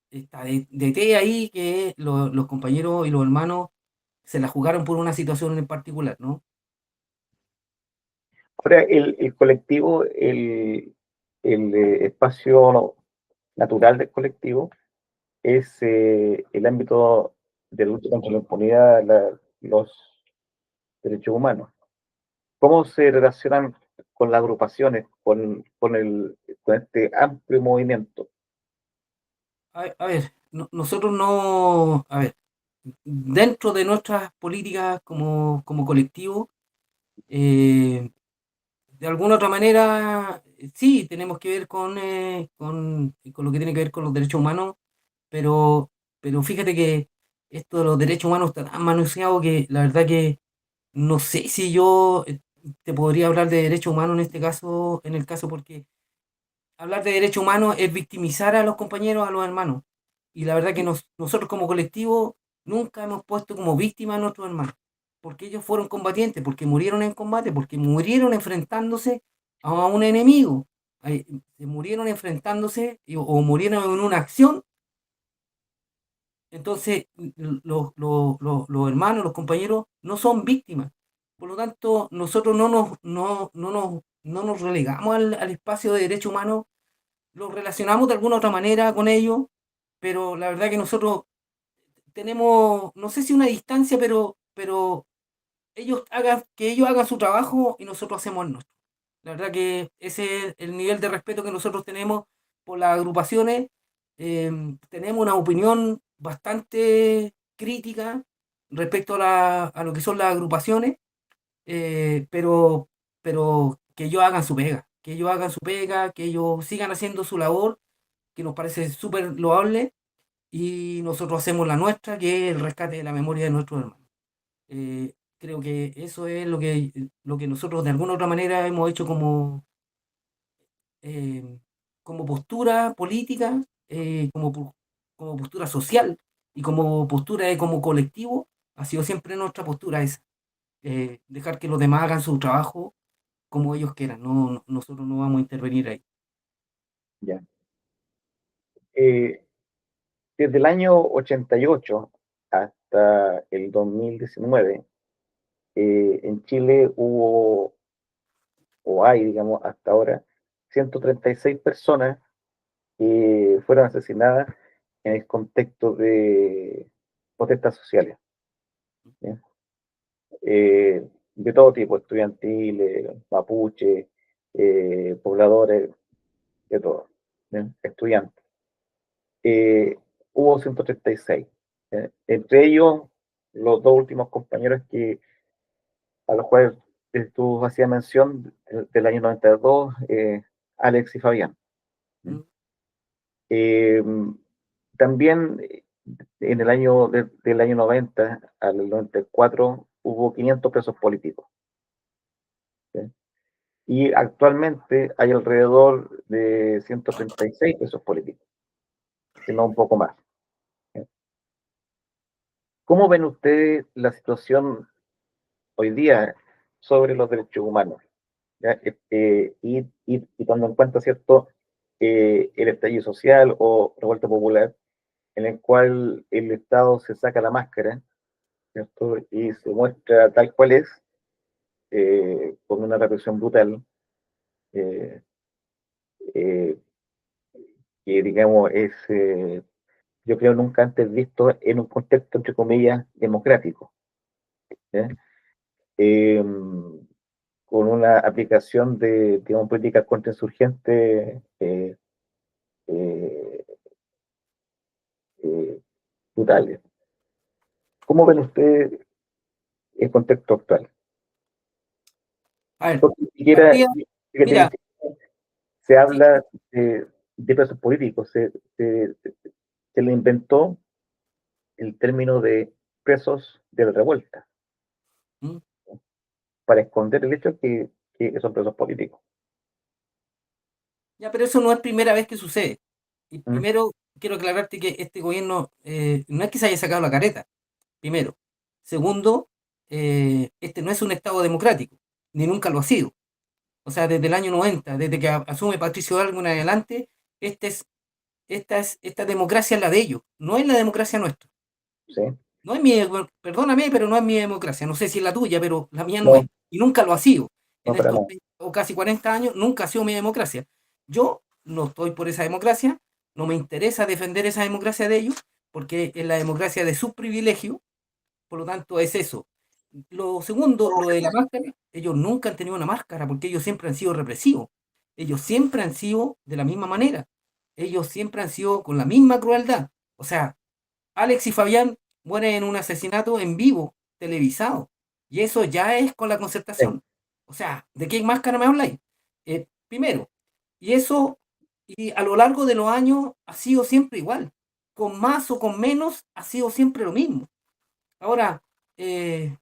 está de té ahí que los compañeros y los hermanos se la jugaron por una situación en particular, ¿no? Ahora, el colectivo, el espacio natural del colectivo es el ámbito de lucha contra la impunidad, los derechos humanos. ¿Cómo se relacionan con las agrupaciones, con este amplio movimiento? A ver, nosotros no, a ver, dentro de nuestras políticas como colectivo, eh, de alguna otra manera, sí, tenemos que ver con lo que tiene que ver con los derechos humanos, pero, pero fíjate que esto de los derechos humanos está tan manoseado que la verdad que no sé si yo te podría hablar de derechos humanos en este caso, en el caso porque hablar de derechos humanos es victimizar a los compañeros, a los hermanos. Y la verdad que nosotros como colectivo nunca hemos puesto como víctima a nuestros hermanos, porque ellos fueron combatientes, porque murieron en combate, porque murieron enfrentándose a un enemigo. Se murieron enfrentándose o murieron en una acción. Entonces los hermanos, los compañeros no son víctimas. Por lo tanto, nosotros no nos relegamos al espacio de derechos humanos, lo relacionamos de alguna otra manera con ellos, pero la verdad que nosotros tenemos, no sé si una distancia, pero que ellos hagan su trabajo y nosotros hacemos el nuestro. La verdad que ese es el nivel de respeto que nosotros tenemos por las agrupaciones. Tenemos una opinión bastante crítica respecto a lo que son las agrupaciones, pero, pero que ellos hagan su pega, que ellos hagan su pega, que ellos sigan haciendo su labor, que nos parece súper loable, y nosotros hacemos la nuestra, que es el rescate de la memoria de nuestros hermanos. Creo que eso es lo que nosotros de alguna u otra manera hemos hecho eh, como postura política, como postura social y como postura como colectivo, ha sido siempre nuestra postura esa. Dejar que los demás hagan su trabajo como ellos quieran, nosotros no vamos a intervenir ahí. Ya. Eh, Desde el año 88 hasta el 2019, en Chile hubo, o hay, digamos, hasta ahora, 136 personas que fueron asesinadas en el contexto de protestas sociales, ¿sí? De todo tipo, estudiantiles, mapuche, pobladores, de todo, ¿sí? Estudiantes. Eh, Hubo 136. Entre ellos, los dos últimos compañeros a los cuales tú hacías mención del año 92, Alex y Fabián. ¿Mm? Eh, También en el año del año 90 al 94 hubo 500 presos políticos, ¿sí? Y actualmente hay alrededor de 136 presos políticos, si no un poco más, ¿sí? ¿Cómo ven ustedes la situación hoy día sobre los derechos humanos? ¿Ya? Y tomando en cuenta, ¿cierto?, el estallido social o revuelta popular, en el cual el Estado se saca la máscara, ¿cierto? Y se muestra tal cual es, con una represión brutal, eh, eh, que digamos es, yo creo, nunca antes visto en un contexto, entre comillas, democrático, ¿eh? Eh, con una aplicación de, digamos, políticas contrainsurgentes eh, eh, brutales. ¿Cómo ven ustedes el contexto actual? A ver, Porque ni siquiera, partida, fíjate, ni mira, siquiera se sí, habla de presos políticos, se le inventó el término de presos de la revuelta mm, para esconder el hecho que son presos políticos. ya, pero eso no es primera vez que sucede. Y ¿Mm? primero, quiero aclararte que este gobierno no es que se haya sacado la careta, primero. Segundo, este no es un Estado democrático, ni nunca lo ha sido. O sea, desde el año 90, desde que asume Patricio Dargo en adelante, este es, esta democracia es la de ellos, no es la democracia nuestra. ¿Sí? No es mi, perdóname, pero no es mi democracia. No sé si es la tuya, pero la mía no es. No, Y nunca lo ha sido. En no para estos nada. 30 o casi 40 años, nunca ha sido mi democracia. Yo no estoy por esa democracia, no me interesa defender esa democracia de ellos, porque es la democracia de su privilegio, por lo tanto es eso. Lo segundo, lo de la máscara, ellos nunca han tenido una máscara, porque ellos siempre han sido represivos. Ellos siempre han sido de la misma manera. Ellos siempre han sido con la misma crueldad. O sea, Alex y Fabián mueren en un asesinato en vivo, televisado. Y eso ya es con la Sí, concertación. O sea, ¿de qué máscara me habláis? Primero, y eso, y a lo largo de los años ha sido siempre igual. Con más o con menos ha sido siempre lo mismo. Ahora,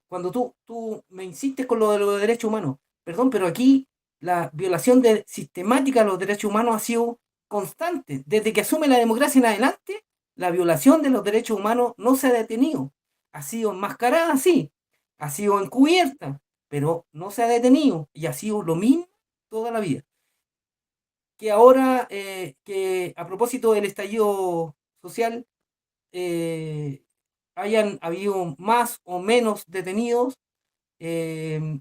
cuando tú me insistes con lo de los derechos humanos, perdón, pero aquí la violación sistemática de los derechos humanos ha sido constante. Desde que asume la democracia en adelante, la violación de los derechos humanos no se ha detenido. Ha sido enmascarada, sí, ha sido encubierta, pero no se ha detenido y ha sido lo mismo toda la vida. Que ahora, que a propósito del estallido social, eh, hayan habido más o menos detenidos,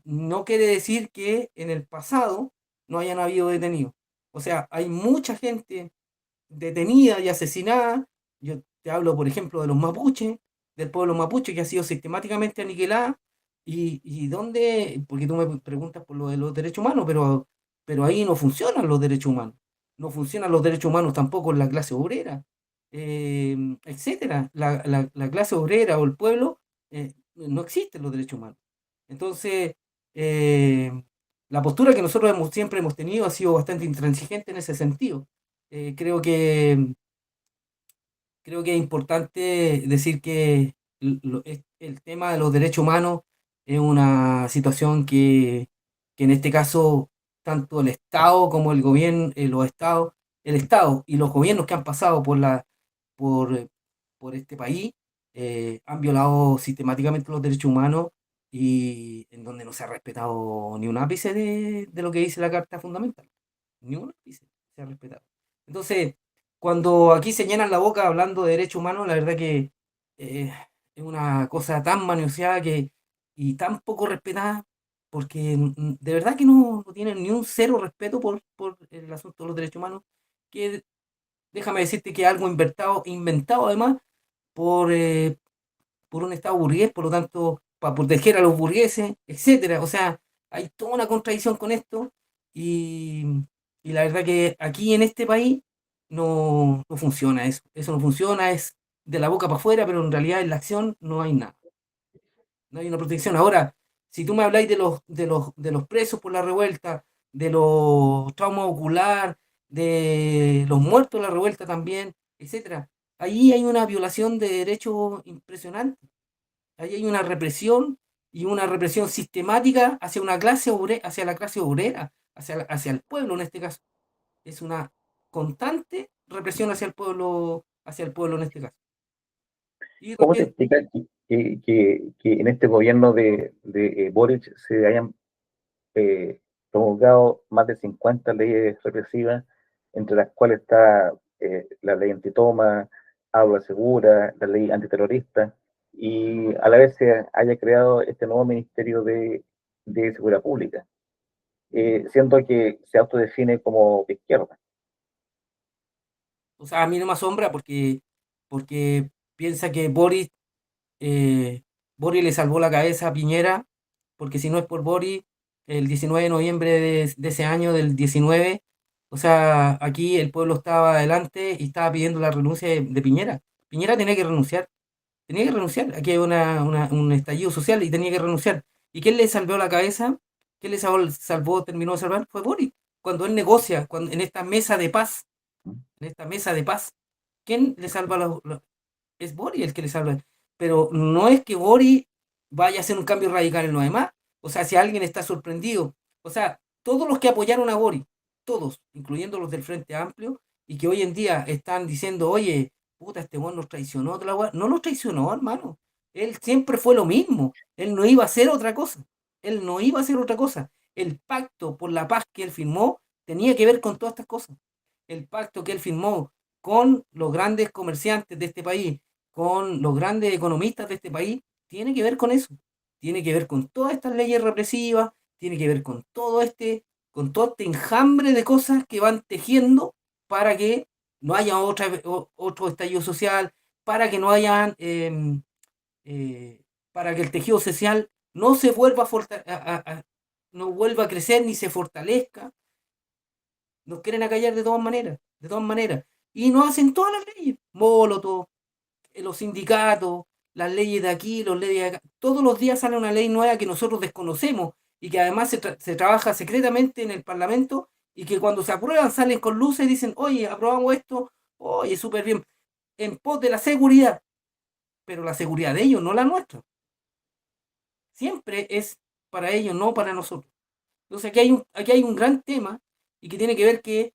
no quiere decir que en el pasado no hayan habido detenidos. O sea, hay mucha gente detenida y asesinada. Yo te hablo, por ejemplo, de los mapuches, del pueblo mapuche que ha sido sistemáticamente aniquilada. Y dónde, porque tú me preguntas por lo de los derechos humanos, pero ahí no funcionan los derechos humanos. No funcionan los derechos humanos tampoco en la clase obrera, etcétera. La clase obrera o el pueblo, no existen los derechos humanos. Entonces, eh, la postura que nosotros siempre hemos tenido ha sido bastante intransigente en ese sentido. Eh, creo que, creo que es importante decir que el tema de los derechos humanos es una situación que en este caso tanto el Estado como el gobierno, los estados, el Estado y los gobiernos que han pasado por, eh, por este país han violado sistemáticamente los derechos humanos y en donde no se ha respetado ni un ápice de lo que dice la Carta Fundamental. Ni un ápice se ha respetado. Entonces, cuando aquí se llenan la boca hablando de derechos humanos, la verdad que eh, es una cosa tan manoseada y tan poco respetada, porque de verdad que no tienen ni un cero respeto por el asunto de los derechos humanos, que déjame decirte que es algo inventado además por, por un Estado burgués, por lo tanto, para proteger a los burgueses, etcétera. O sea, hay toda una contradicción con esto y, y la verdad que aquí en este país no funciona eso. Eso no funciona, es de la boca para afuera, pero en realidad en la acción no hay nada. No hay una protección. Ahora, si tú me habláis de los presos por la revuelta, de los traumas ocular, de los muertos de la revuelta también, etcétera, ahí hay una violación de derechos impresionante. Ahí hay una represión y una represión sistemática hacia una clase obrera, hacia la clase obrera, hacia el pueblo en este caso. Es una constante represión hacia el pueblo en este caso. Y ¿cómo se explica que en este gobierno de Boric se hayan eh, promulgado más de 50 leyes represivas, entre las cuales está la ley antitoma, aula segura, la ley antiterrorista, y a la vez se haya creado este nuevo Ministerio de Seguridad Pública, siendo que se autodefine como de izquierda? o sea, a mí no me asombra porque piensa que eh, Boris le salvó la cabeza a Piñera, porque si no es por Boris, el 19 de noviembre de ese año, del 19, o sea, aquí el pueblo estaba adelante y estaba pidiendo la renuncia de Piñera. Piñera tenía que renunciar. Tenía que renunciar. Aquí hay un estallido social y tenía que renunciar. ¿Y quién le salvó la cabeza? ¿Quién le salvó, terminó de salvar? Fue Boric. Cuando él negocia, en esta mesa de paz, ¿quién le salva es Boric el que le salva? Pero no es que Boric vaya a hacer un cambio radical en lo demás. O sea, si alguien está sorprendido, o sea, todos los que apoyaron a Boric, todos, incluyendo los del Frente Amplio, y que hoy en día están diciendo, oye, puta, este weón nos traicionó, no nos traicionó, hermano. Él siempre fue lo mismo. Él no iba a hacer otra cosa. Él no iba a hacer otra cosa. El pacto por la paz que él firmó tenía que ver con todas estas cosas. El pacto que él firmó con los grandes comerciantes de este país, con los grandes economistas de este país, tiene que ver con eso. Tiene que ver con todas estas leyes represivas, tiene que ver con todo este enjambre de cosas que van tejiendo para que no haya otro estallido social, para que no haya, para que el tejido social no se vuelva no vuelva a crecer ni se fortalezca. Nos quieren acallar de todas maneras, de todas maneras. Y no hacen todas las leyes. Molotov, los sindicatos, las leyes de aquí, las leyes de acá. Todos los días sale una ley nueva que nosotros desconocemos y que además se trabaja secretamente en el Parlamento y que cuando se aprueban salen con luces y dicen, oye, aprobamos esto, oye, súper bien, en pos de la seguridad, pero la seguridad de ellos, no la nuestra. Siempre es para ellos, no para nosotros. Entonces aquí hay un gran tema y que tiene que ver que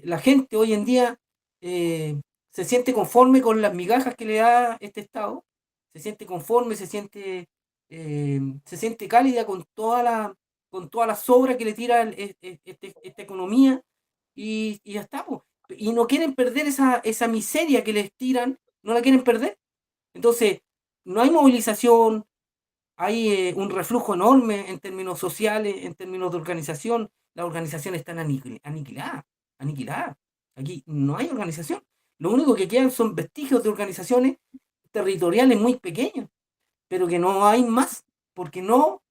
la gente hoy en día se siente conforme con las migajas que le da este Estado, se siente conforme, se siente cálida con toda la sobra que le tira esta economía y ya está, po. Y no quieren perder esa miseria que les tiran, no la quieren perder. Entonces, no hay movilización, hay un reflujo enorme en términos sociales, en términos de organización. Las organizaciones están aniquiladas, aniquiladas. Aquí no hay organización. Lo único que quedan son vestigios de organizaciones territoriales muy pequeñas, pero que no hay más, porque no,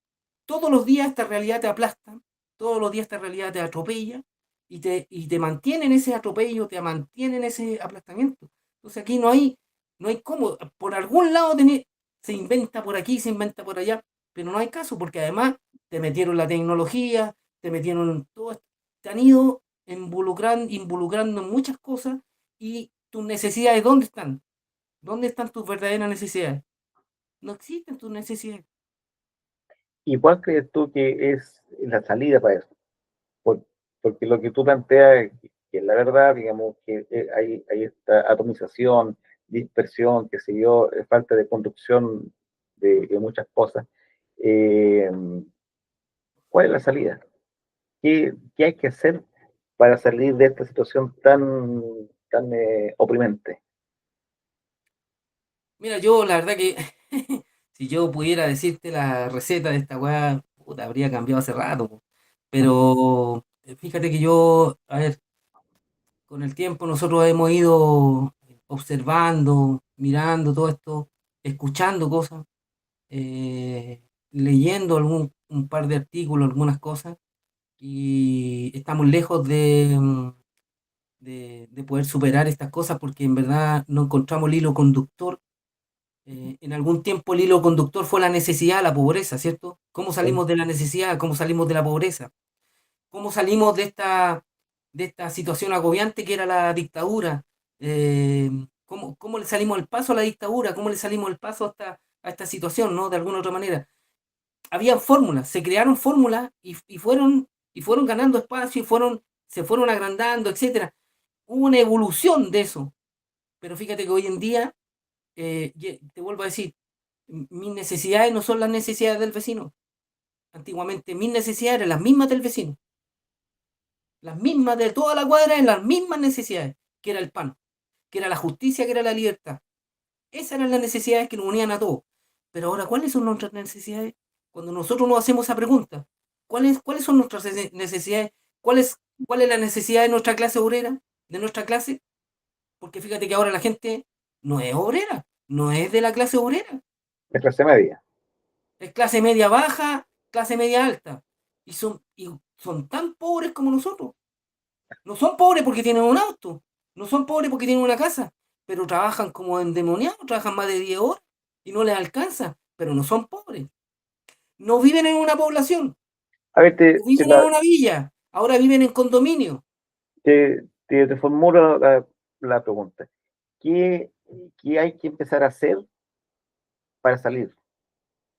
todos los días esta realidad te aplasta, todos los días esta realidad te atropella y te mantiene en ese atropello, te mantiene en ese aplastamiento. Entonces aquí no hay cómo, por algún lado se inventa por aquí, se inventa por allá, pero no hay caso, porque además te metieron la tecnología, te metieron todo esto, te han ido involucrando en muchas cosas y tus necesidades, ¿dónde están? ¿Dónde están tus verdaderas necesidades? No existen tus necesidades. ¿Y cuál crees tú que es la salida para eso? Por- Porque lo que tú planteas, que es la verdad, digamos, que hay esta atomización, dispersión, que se dio, falta de conducción de muchas cosas. Eh, ¿Cuál es la salida? ¿Qué hay que hacer para salir de esta situación tan oprimente? Mira, yo la verdad que si yo pudiera decirte la receta de esta weá, puta, habría cambiado hace rato, po. Pero fíjate que yo, a ver, con el tiempo nosotros hemos ido observando, mirando todo esto, escuchando cosas, leyendo un par de artículos, algunas cosas, y estamos lejos de poder superar estas cosas porque en verdad no encontramos el hilo conductor. En algún tiempo el hilo conductor fue la necesidad, la pobreza, ¿cierto? ¿Cómo ¿Sí? salimos de la necesidad? ¿Cómo salimos de la pobreza? ¿Cómo salimos de esta situación agobiante que era la dictadura? ¿Cómo le salimos el paso a la dictadura? ¿Cómo le salimos el paso a esta situación, ¿no? De alguna otra manera. Habían fórmulas, se crearon fórmulas y fueron ganando espacio y se fueron agrandando, etcétera. Hubo una evolución de eso. Pero fíjate que hoy en día, te vuelvo a decir, mis necesidades no son las necesidades del vecino. Antiguamente mis necesidades eran las mismas del vecino. Las mismas de toda la cuadra en las mismas necesidades, que era el pan, que era la justicia, que era la libertad. Esas eran las necesidades que nos unían a todos. Pero ahora, ¿cuáles son nuestras necesidades? Cuando nosotros nos hacemos esa pregunta, ¿cuáles son nuestras necesidades? ¿Cuál es la necesidad de nuestra clase obrera? ¿De nuestra clase? Porque fíjate que ahora la gente no es obrera, no es de la clase obrera. De clase media. Es clase media baja, clase media alta. y son tan pobres como nosotros. No son pobres porque tienen un auto, no son pobres porque tienen una casa, pero trabajan como endemoniados, trabajan más de 10 horas y no les alcanza, pero no son pobres. No viven en una población, A ver, no viven en una villa, ahora viven en condominio. te formulo la pregunta. ¿Qué, ¿Qué hay que empezar a hacer para salir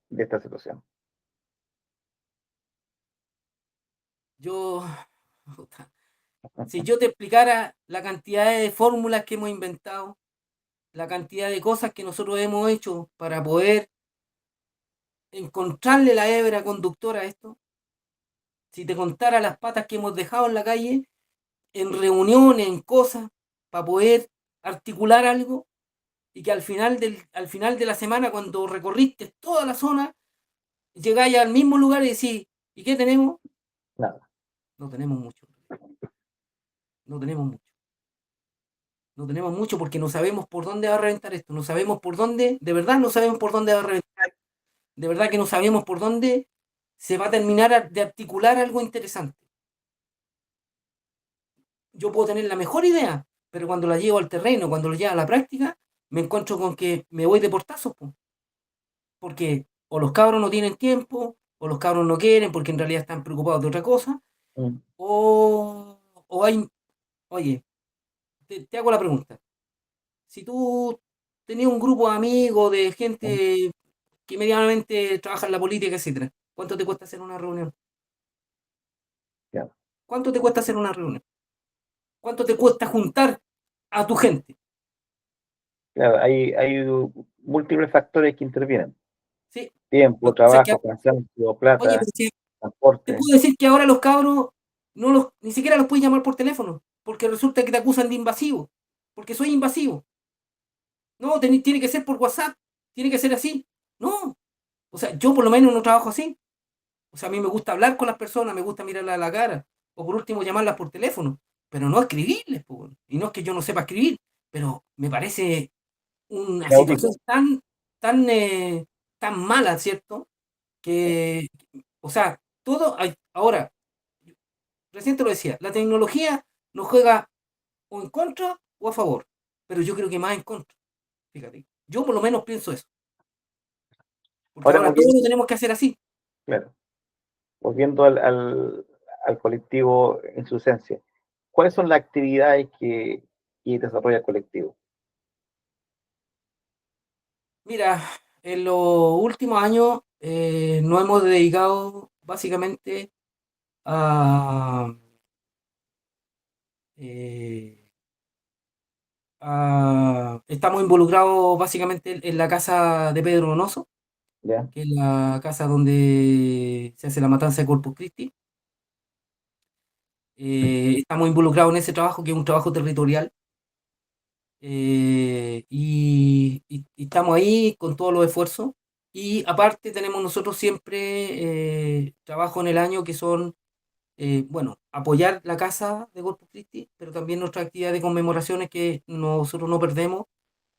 de esta situación? Yo, si yo te explicara la cantidad de fórmulas que hemos inventado, la cantidad de cosas que nosotros hemos hecho para poder encontrarle la hebra conductora a esto, si te contara las patas que hemos dejado en la calle, en reuniones, en cosas, para poder articular algo y que al final de la semana, cuando recorriste toda la zona, llegáis al mismo lugar y decís, ¿y qué tenemos? Nada. No tenemos mucho, no tenemos mucho. No tenemos mucho porque no sabemos por dónde va a reventar esto, no sabemos por dónde, de verdad no sabemos por dónde va a reventar, de verdad que no sabemos por dónde se va a terminar de articular algo interesante. Yo puedo tener la mejor idea, pero cuando la llevo al terreno, cuando lo llevo a la práctica, me encuentro con que me voy de portazos, po, porque o los cabros no tienen tiempo, o los cabros no quieren porque en realidad están preocupados de otra cosa, Mm, o hay, oye, te hago la pregunta, si tú tenías un grupo de amigos, de mm, gente que medianamente trabaja en la política, etcétera, ¿cuánto te cuesta hacer una reunión? ya. ¿Cuánto te cuesta hacer una reunión? ¿Cuánto te cuesta juntar a tu gente? Claro, hay múltiples factores que intervienen. ¿Sí? Lo Tiempo, que pasa es que, trabajo, cansancio, oye, plata, pero si te transporte. puedo decir que ahora los cabros ni siquiera los puedes llamar por teléfono, porque resulta que te acusan de invasivo, porque soy invasivo. No, tiene que ser por WhatsApp, tiene que ser así. No, o sea, yo por lo menos no trabajo así. O sea, a mí me gusta hablar con las personas, me gusta mirarlas a la cara, o por último llamarlas por teléfono, pero no escribirles, po. Y no es que yo no sepa escribir, pero me parece una situación Inaudito. tan mala, ¿cierto? Que, o sea, ahora, recién te lo decía, la tecnología nos juega o en contra o a favor, pero yo creo que más en contra, fíjate. Yo por lo menos pienso eso, porque Ahora ahora todo lo volviendo, tenemos que hacer así. claro, volviendo al colectivo en su esencia, ¿cuáles son las actividades que desarrolla el colectivo? Mira, en los últimos años nos hemos dedicado básicamente a, eh, estamos involucrados básicamente en la casa de Pedro Donoso, ¿Ya? que es la casa donde se hace la matanza de Corpus Christi. Estamos involucrados en ese trabajo, que es un trabajo territorial, y estamos ahí con todos los esfuerzos. Y aparte tenemos nosotros siempre trabajo en el año que son, bueno, apoyar la casa de Corpus Christi, pero también nuestra actividad de conmemoraciones que nosotros no perdemos,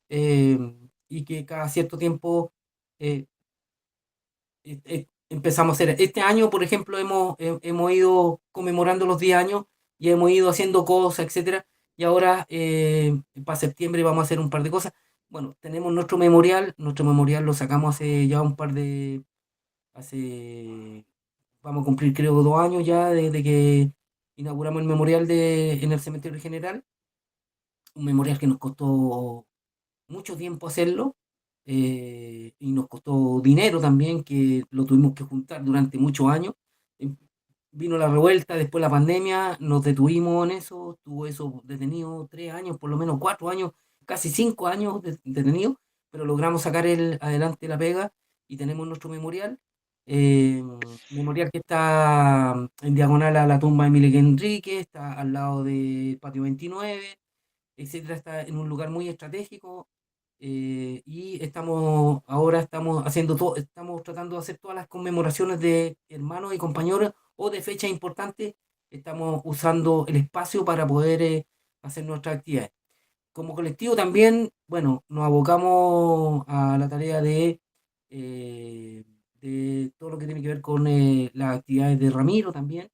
eh, y que cada cierto tiempo eh, empezamos a hacer. Este año, por ejemplo, hemos ido conmemorando los 10 años y hemos ido haciendo cosas, etcétera. Y ahora, para septiembre, vamos a hacer un par de cosas. Bueno, tenemos nuestro memorial lo sacamos hace ya hace, vamos a cumplir creo 2 años ya desde que inauguramos el memorial en el Cementerio General, un memorial que nos costó mucho tiempo hacerlo, y nos costó dinero también, que lo tuvimos que juntar durante muchos años. Eh, Vino la revuelta, después la pandemia, nos detuvimos en eso, tuvo eso detenido 3 años, por lo menos 4 años, casi 5 años detenido, pero logramos sacar adelante la pega y tenemos nuestro memorial. eh, Memorial que está en diagonal a la tumba de Miguel Enrique, está al lado de Patio 29, etcétera, está en un lugar muy estratégico, y ahora estamos haciendo todo, estamos tratando de hacer todas las conmemoraciones de hermanos y compañeros o de fechas importantes. Estamos usando el espacio para poder hacer nuestras actividades. Como colectivo también, bueno, nos abocamos a la tarea de eh, de todo lo que tiene que ver con las actividades de Ramiro también.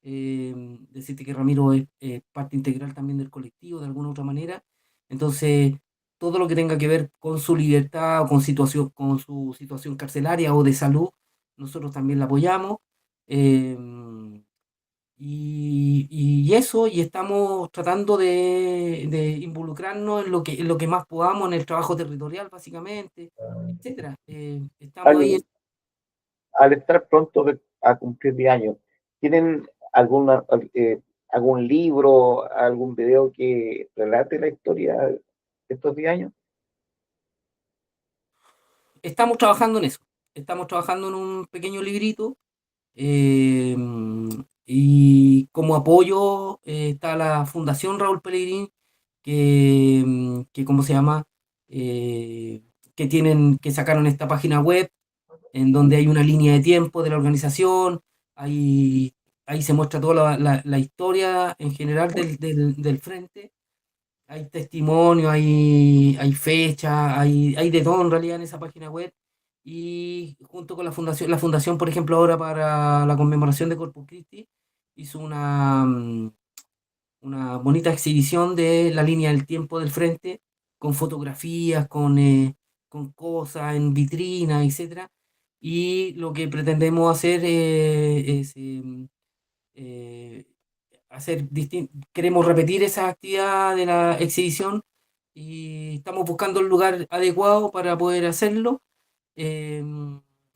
Decirte que Ramiro es parte integral también del colectivo de alguna u otra manera. Entonces, todo lo que tenga que ver con su libertad o con su situación carcelaria o de salud, nosotros también la apoyamos. Eh, y eso, y estamos tratando de involucrarnos en lo que más podamos en el trabajo territorial, básicamente, etcétera. Estamos ahí. Al, al estar pronto a cumplir 10 años, ¿tienen alguna, algún libro, algún video que relate la historia de estos 10 años? Estamos trabajando en eso. Estamos trabajando en un pequeño librito. eh, y como apoyo está la Fundación Raúl Pellegrín, que ¿cómo se llama? Eh, que sacaron esta página web en donde hay una línea de tiempo de la organización, ahí, ahí se muestra toda la historia en general del frente, hay testimonio, hay fecha, hay de todo en realidad en esa página web. Y junto con la fundación, por ejemplo, ahora para la conmemoración de Corpus Christi, hizo una bonita exhibición de la línea del tiempo del frente, con fotografías, con cosas en vitrina, etcétera. Y lo que pretendemos hacer es eh, queremos repetir esa actividad de la exhibición y estamos buscando el lugar adecuado para poder hacerlo. Eh,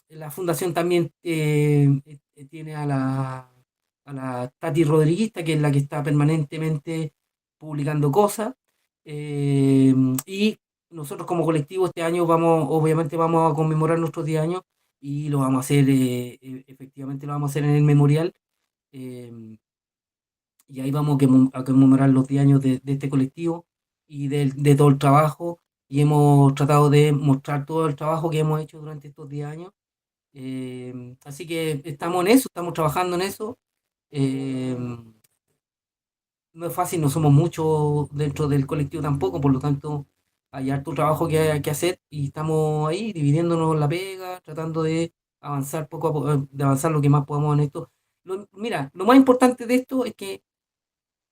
la fundación también tiene a la Tati Rodriguista, que es la que está permanentemente publicando cosas. Eh, y nosotros como colectivo este año obviamente vamos a conmemorar nuestros 10 años y lo vamos a hacer, efectivamente lo vamos a hacer en el memorial. eh, y ahí vamos a conmemorar los 10 años de este colectivo y de todo el trabajo. Y hemos tratado de mostrar todo el trabajo que hemos hecho durante estos 10 años. Así que estamos en eso, estamos trabajando en eso. Eh, no es fácil, no somos muchos dentro del colectivo tampoco, por lo tanto hay harto trabajo hay que hacer y estamos ahí dividiéndonos la pega, tratando de avanzar poco a poco, de avanzar lo que más podamos en esto. Mira, lo más importante de esto es que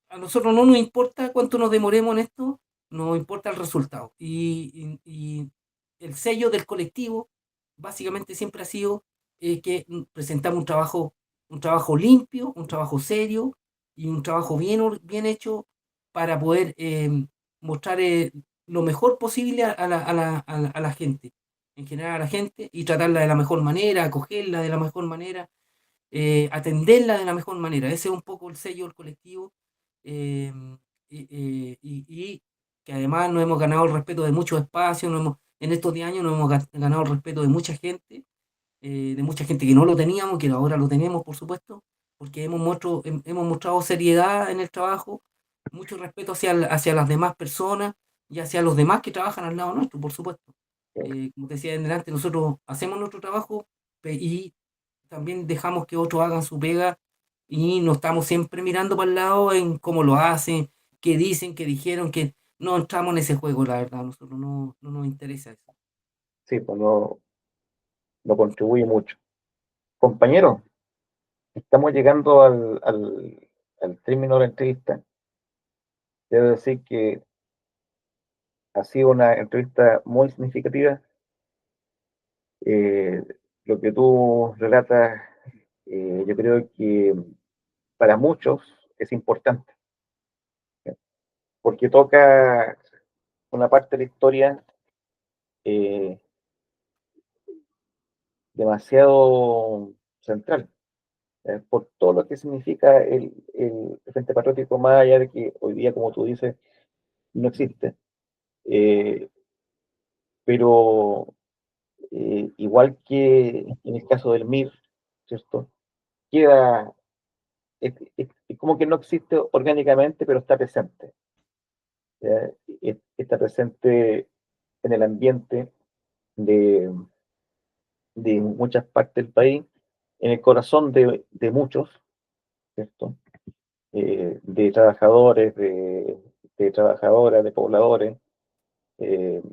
a nosotros no nos importa cuánto nos demoremos en esto, nos importa el resultado. Y el sello del colectivo básicamente siempre ha sido que presentamos un trabajo limpio, un trabajo serio y un trabajo bien hecho para poder mostrar lo mejor posible a la gente, en general a la gente, y tratarla de la mejor manera, acogerla de la mejor manera, atenderla de la mejor manera. Ese es un poco el sello del colectivo. eh, y que además nos hemos ganado el respeto de muchos espacios, en estos 10 años nos hemos ganado el respeto de mucha gente que no lo teníamos, que ahora lo tenemos, por supuesto, porque hemos mostrado seriedad en el trabajo, mucho respeto hacia las demás personas y hacia los demás que trabajan al lado nuestro, por supuesto. Como te decía en delante, nosotros hacemos nuestro trabajo y también dejamos que otros hagan su pega y no estamos siempre mirando para el lado en cómo lo hacen, qué dicen, qué dijeron, que no entramos en ese juego, la verdad, a nosotros no nos interesa eso. Sí, pues no, no contribuye mucho. Compañero, estamos llegando al término de la entrevista. Debo decir que ha sido una entrevista muy significativa. Eh, lo que tú relatas, yo creo que para muchos es importante, porque toca una parte de la historia eh, demasiado central, por todo lo que significa el Frente Patriótico, más allá de que hoy día, como tú dices, no existe. Eh, pero igual que en el caso del MIR, ¿cierto? Queda, es como que no existe orgánicamente, pero está presente. ¿Ya? Está presente en el ambiente de, de muchas partes del país, en el corazón de muchos, ¿cierto? De trabajadores, de trabajadoras, de pobladores, eh,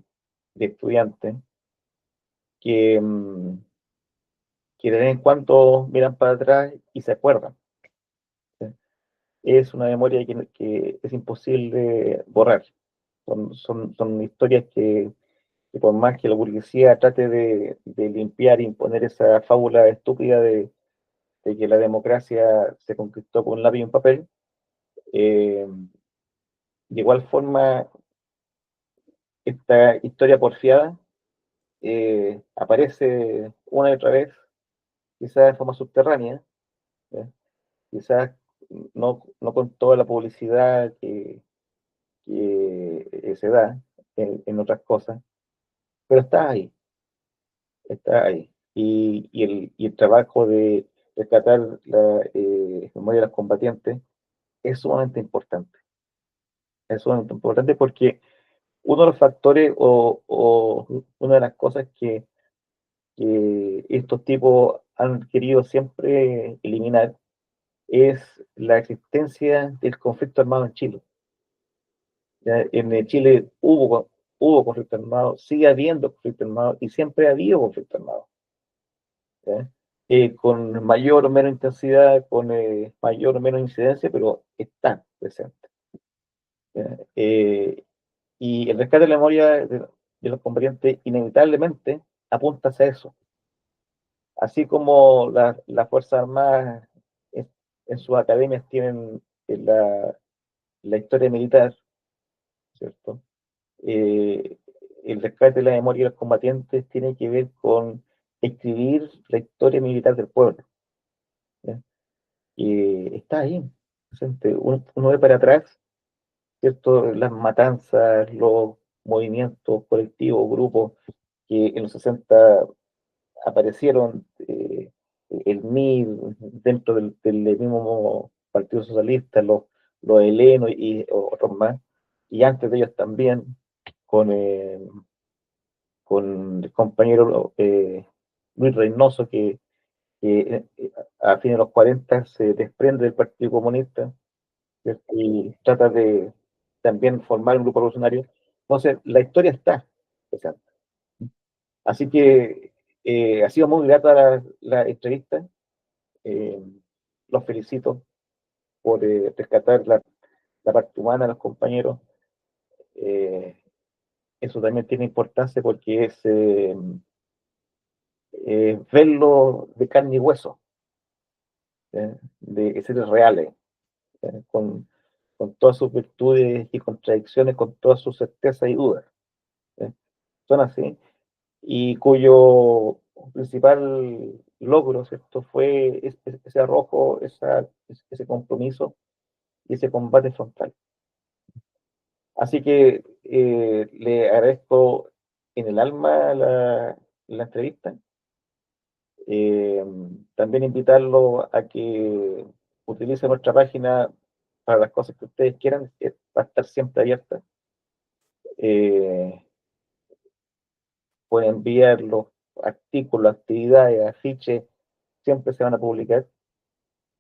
de estudiantes, que, que de vez en cuando miran para atrás y se acuerdan. ¿Sí? Es una memoria que es imposible borrar. Son historias que por más que la burguesía trate de limpiar e imponer esa fábula estúpida de que la democracia se conquistó con un lápiz y un papel, eh, de igual forma esta historia porfiada aparece una y otra vez, quizás de forma subterránea, ¿eh? Quizás no con toda la publicidad que se da en otras cosas, pero está ahí. Y el trabajo de rescatar la memoria de los combatientes es sumamente importante. Es sumamente importante porque uno de los factores o una de las cosas que estos tipos han querido siempre eliminar es la existencia del conflicto armado en Chile. Ya en Chile hubo conflicto armado, sigue habiendo conflicto armado y siempre ha habido conflicto armado. ¿Ya? Con mayor o menos intensidad, con mayor o menos incidencia, pero está presente. ¿Ya? Y el rescate de la memoria de los combatientes inevitablemente apunta hacia eso. Así como las Fuerzas Armadas en, en sus academias tienen la historia militar, ¿cierto? Eh, el rescate de la memoria de los combatientes tiene que ver con escribir la historia militar del pueblo. ¿Ya? Y está ahí, presente. Uno ve para atrás, ¿cierto? Las matanzas, los movimientos colectivos, grupos que en los 60 aparecieron, el MIR dentro del mismo Partido Socialista, los helenos y otros más, y antes de ellos también, con, eh, con el compañero Luis Reynoso, que a fines de los 40 se desprende del Partido Comunista, ¿cierto? Y trata de también formar un grupo revolucionario. Entonces, la historia está presente. Así que ha sido muy grata la entrevista. Eh, los felicito por rescatar la parte humana de los compañeros. Eh, Eso también tiene importancia porque es verlo de carne y hueso, de seres reales, ¿eh? Con todas sus virtudes y contradicciones, con todas sus certezas y dudas. ¿Eh? Son así, y cuyo principal logro, ¿cierto? Fue ese arrojo, ese compromiso y ese combate frontal. Así que le agradezco en el alma la entrevista. Eh, También invitarlo a que utilice nuestra página para las cosas que ustedes quieran, va a estar siempre abierta. Eh, Pueden enviar los artículos, actividades, afiches, siempre se van a publicar.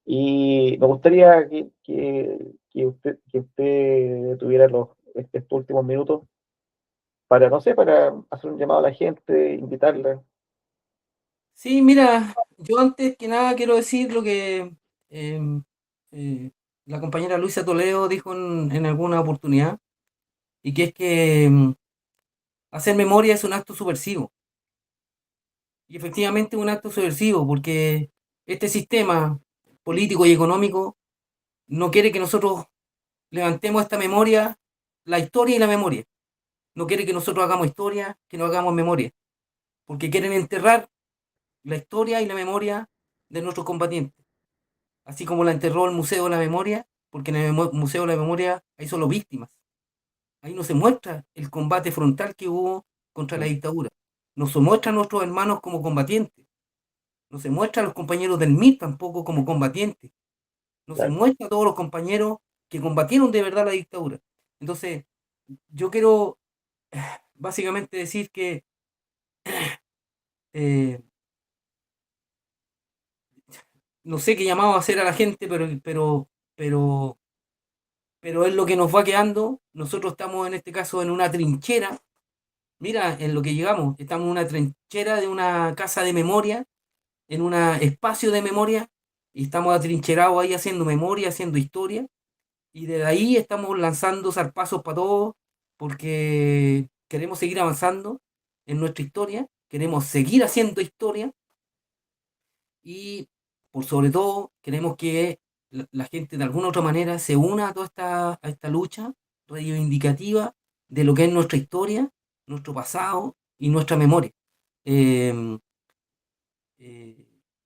Y me gustaría que usted tuviera estos últimos minutos para, no sé, para hacer un llamado a la gente, invitarla. Sí, mira, yo antes que nada quiero decir lo que em, eh, la compañera Luisa Toledo dijo en alguna oportunidad, y que es que hacer memoria es un acto subversivo. Y efectivamente es un acto subversivo, porque este sistema político y económico no quiere que nosotros levantemos esta memoria, la historia y la memoria. No quiere que nosotros hagamos historia, que no hagamos memoria, porque quieren enterrar la historia y la memoria de nuestros combatientes, así como la enterró el Museo de la Memoria, porque en el Museo de la Memoria hay solo víctimas. Ahí no se muestra el combate frontal que hubo contra la dictadura. No se muestra a nuestros hermanos como combatientes. No se muestra a los compañeros del MIR tampoco como combatientes. No se Claro, muestra a todos los compañeros que combatieron de verdad la dictadura. Entonces, yo quiero básicamente decir que eh, no sé qué llamado hacer a la gente, pero es lo que nos va quedando. Nosotros estamos en este caso en una trinchera. Mira, en lo que llegamos, estamos en una trinchera de una casa de memoria, en un espacio de memoria y estamos atrincherados ahí haciendo memoria, haciendo historia. Y desde ahí estamos lanzando zarpazos para todos porque queremos seguir avanzando en nuestra historia, queremos seguir haciendo historia y por sobre todo queremos que la gente de alguna u otra manera se una a toda esta lucha reivindicativa de lo que es nuestra historia, nuestro pasado y nuestra memoria. Eh, eh,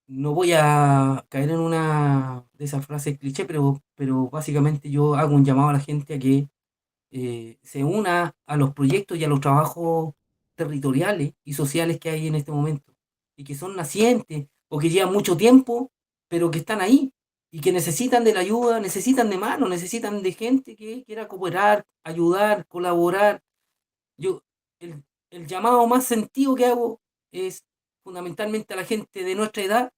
no voy a caer en una de esas frases cliché, pero básicamente yo hago un llamado a la gente a que se una a los proyectos y a los trabajos territoriales y sociales que hay en este momento y que son nacientes o que llevan mucho tiempo, pero que están ahí y que necesitan de la ayuda, necesitan de manos, necesitan de gente que quiera cooperar, ayudar, colaborar. Yo, el, el llamado más sentido que hago es fundamentalmente a la gente de nuestra edad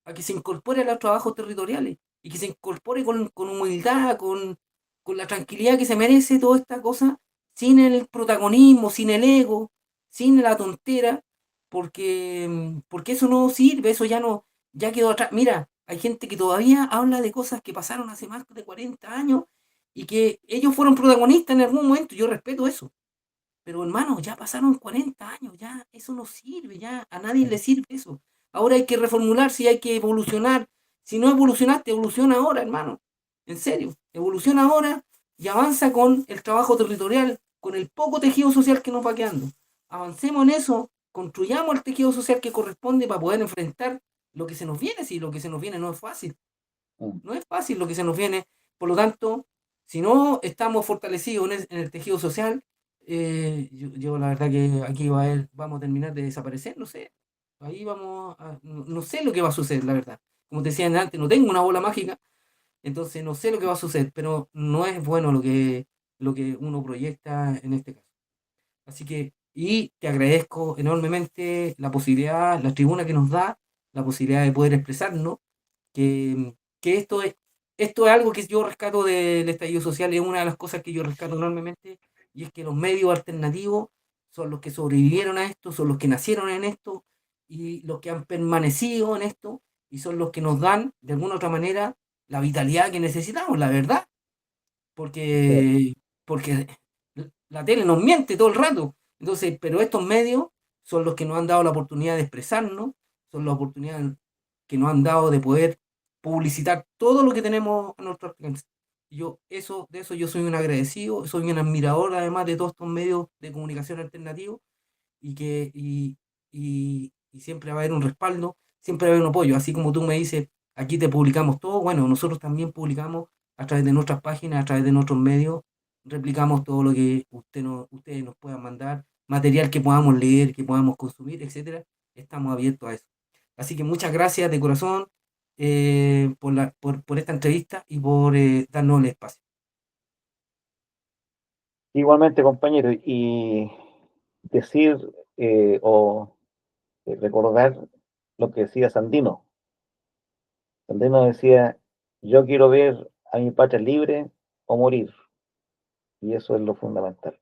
a que se incorpore a los trabajos territoriales y que se incorpore con humildad, con la tranquilidad que se merece toda esta cosa, sin el protagonismo, sin el ego, sin la tontera, porque eso no sirve, eso ya no, ya quedó atrás. Mira, hay gente que todavía habla de cosas que pasaron hace más de 40 años y que ellos fueron protagonistas en algún momento, yo respeto eso. Pero hermano, ya pasaron 40 años, ya eso no sirve, ya a nadie le sirve eso. Ahora hay que reformularse y hay que evolucionar. Si no evolucionaste, evoluciona ahora, hermano. En serio, evoluciona ahora y avanza con el trabajo territorial, con el poco tejido social que nos va quedando. Avancemos en eso, construyamos el tejido social que corresponde para poder enfrentar lo que se nos viene, si lo que se nos viene no es fácil. Mm. No es fácil lo que se nos viene. Por lo tanto, si no estamos fortalecidos en el tejido social, yo la verdad que aquí vamos a terminar de desaparecer, no sé. Ahí no sé lo que va a suceder, la verdad. Como te decía antes, no tengo una bola mágica, entonces no sé lo que va a suceder, pero no es bueno lo que uno proyecta en este caso. Así que, y te agradezco enormemente la posibilidad, la tribuna que nos da, la posibilidad de poder expresarnos que esto es algo que yo rescato del estallido social, es una de las cosas que yo rescato enormemente, y es que los medios alternativos son los que sobrevivieron a esto, son los que nacieron en esto, y los que han permanecido en esto, y son los que nos dan, de alguna u otra manera, la vitalidad que necesitamos, la verdad, Sí, porque la tele nos miente todo el rato. Entonces, pero estos medios son los que nos han dado la oportunidad de expresarnos, son la oportunidad que nos han dado de poder publicitar todo lo que tenemos a nuestro alcance. Y de eso yo soy un agradecido, soy un admirador además de todos estos medios de comunicación alternativos y siempre va a haber un respaldo, siempre va a haber un apoyo. Así como tú me dices, aquí te publicamos todo, bueno, nosotros también publicamos a través de nuestras páginas, a través de nuestros medios, replicamos todo lo que ustedes nos puedan mandar, material que podamos leer, que podamos consumir, etcétera. Estamos abiertos a eso. Así que muchas gracias de corazón por esta entrevista y por darnos el espacio. igualmente, compañero, y decir o recordar lo que decía Sandino. Sandino decía, yo quiero ver a mi patria libre o morir, y eso es lo fundamental.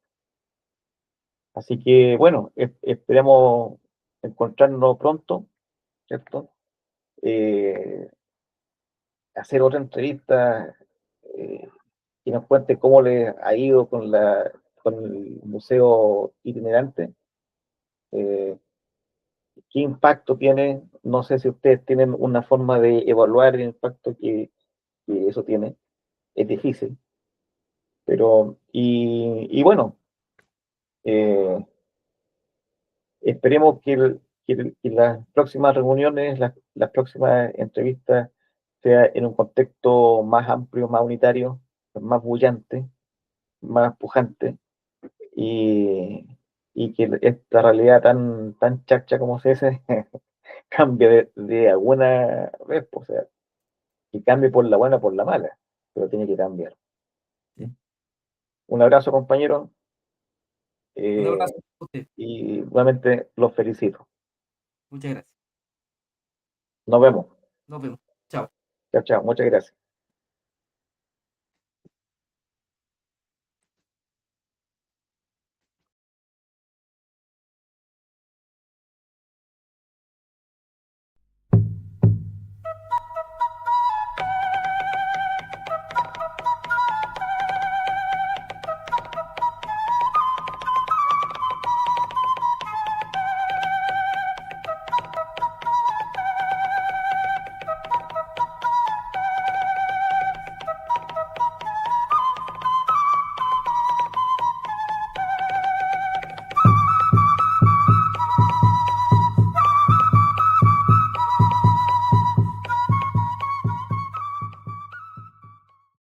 Así que, bueno, esperemos encontrarnos pronto, ¿cierto? Eh, hacer otra entrevista eh, que nos cuente cómo le ha ido con el museo itinerante, eh, qué impacto tiene, no sé si ustedes tienen una forma de evaluar el impacto que eso tiene, es difícil, pero, y bueno, eh, esperemos que las próximas reuniones, las próximas entrevistas, sea en un contexto más amplio, más unitario, más bullante, más pujante, y, y que esta realidad tan chacha como se dice, cambie de alguna vez, pues, o sea, que cambie por la buena o por la mala, pero tiene que cambiar. ¿Sí? Un abrazo, compañero, Un eh, abrazo a usted. y nuevamente los felicito. Muchas gracias. Nos vemos. Nos vemos. Chao. Chao, chao. Muchas gracias.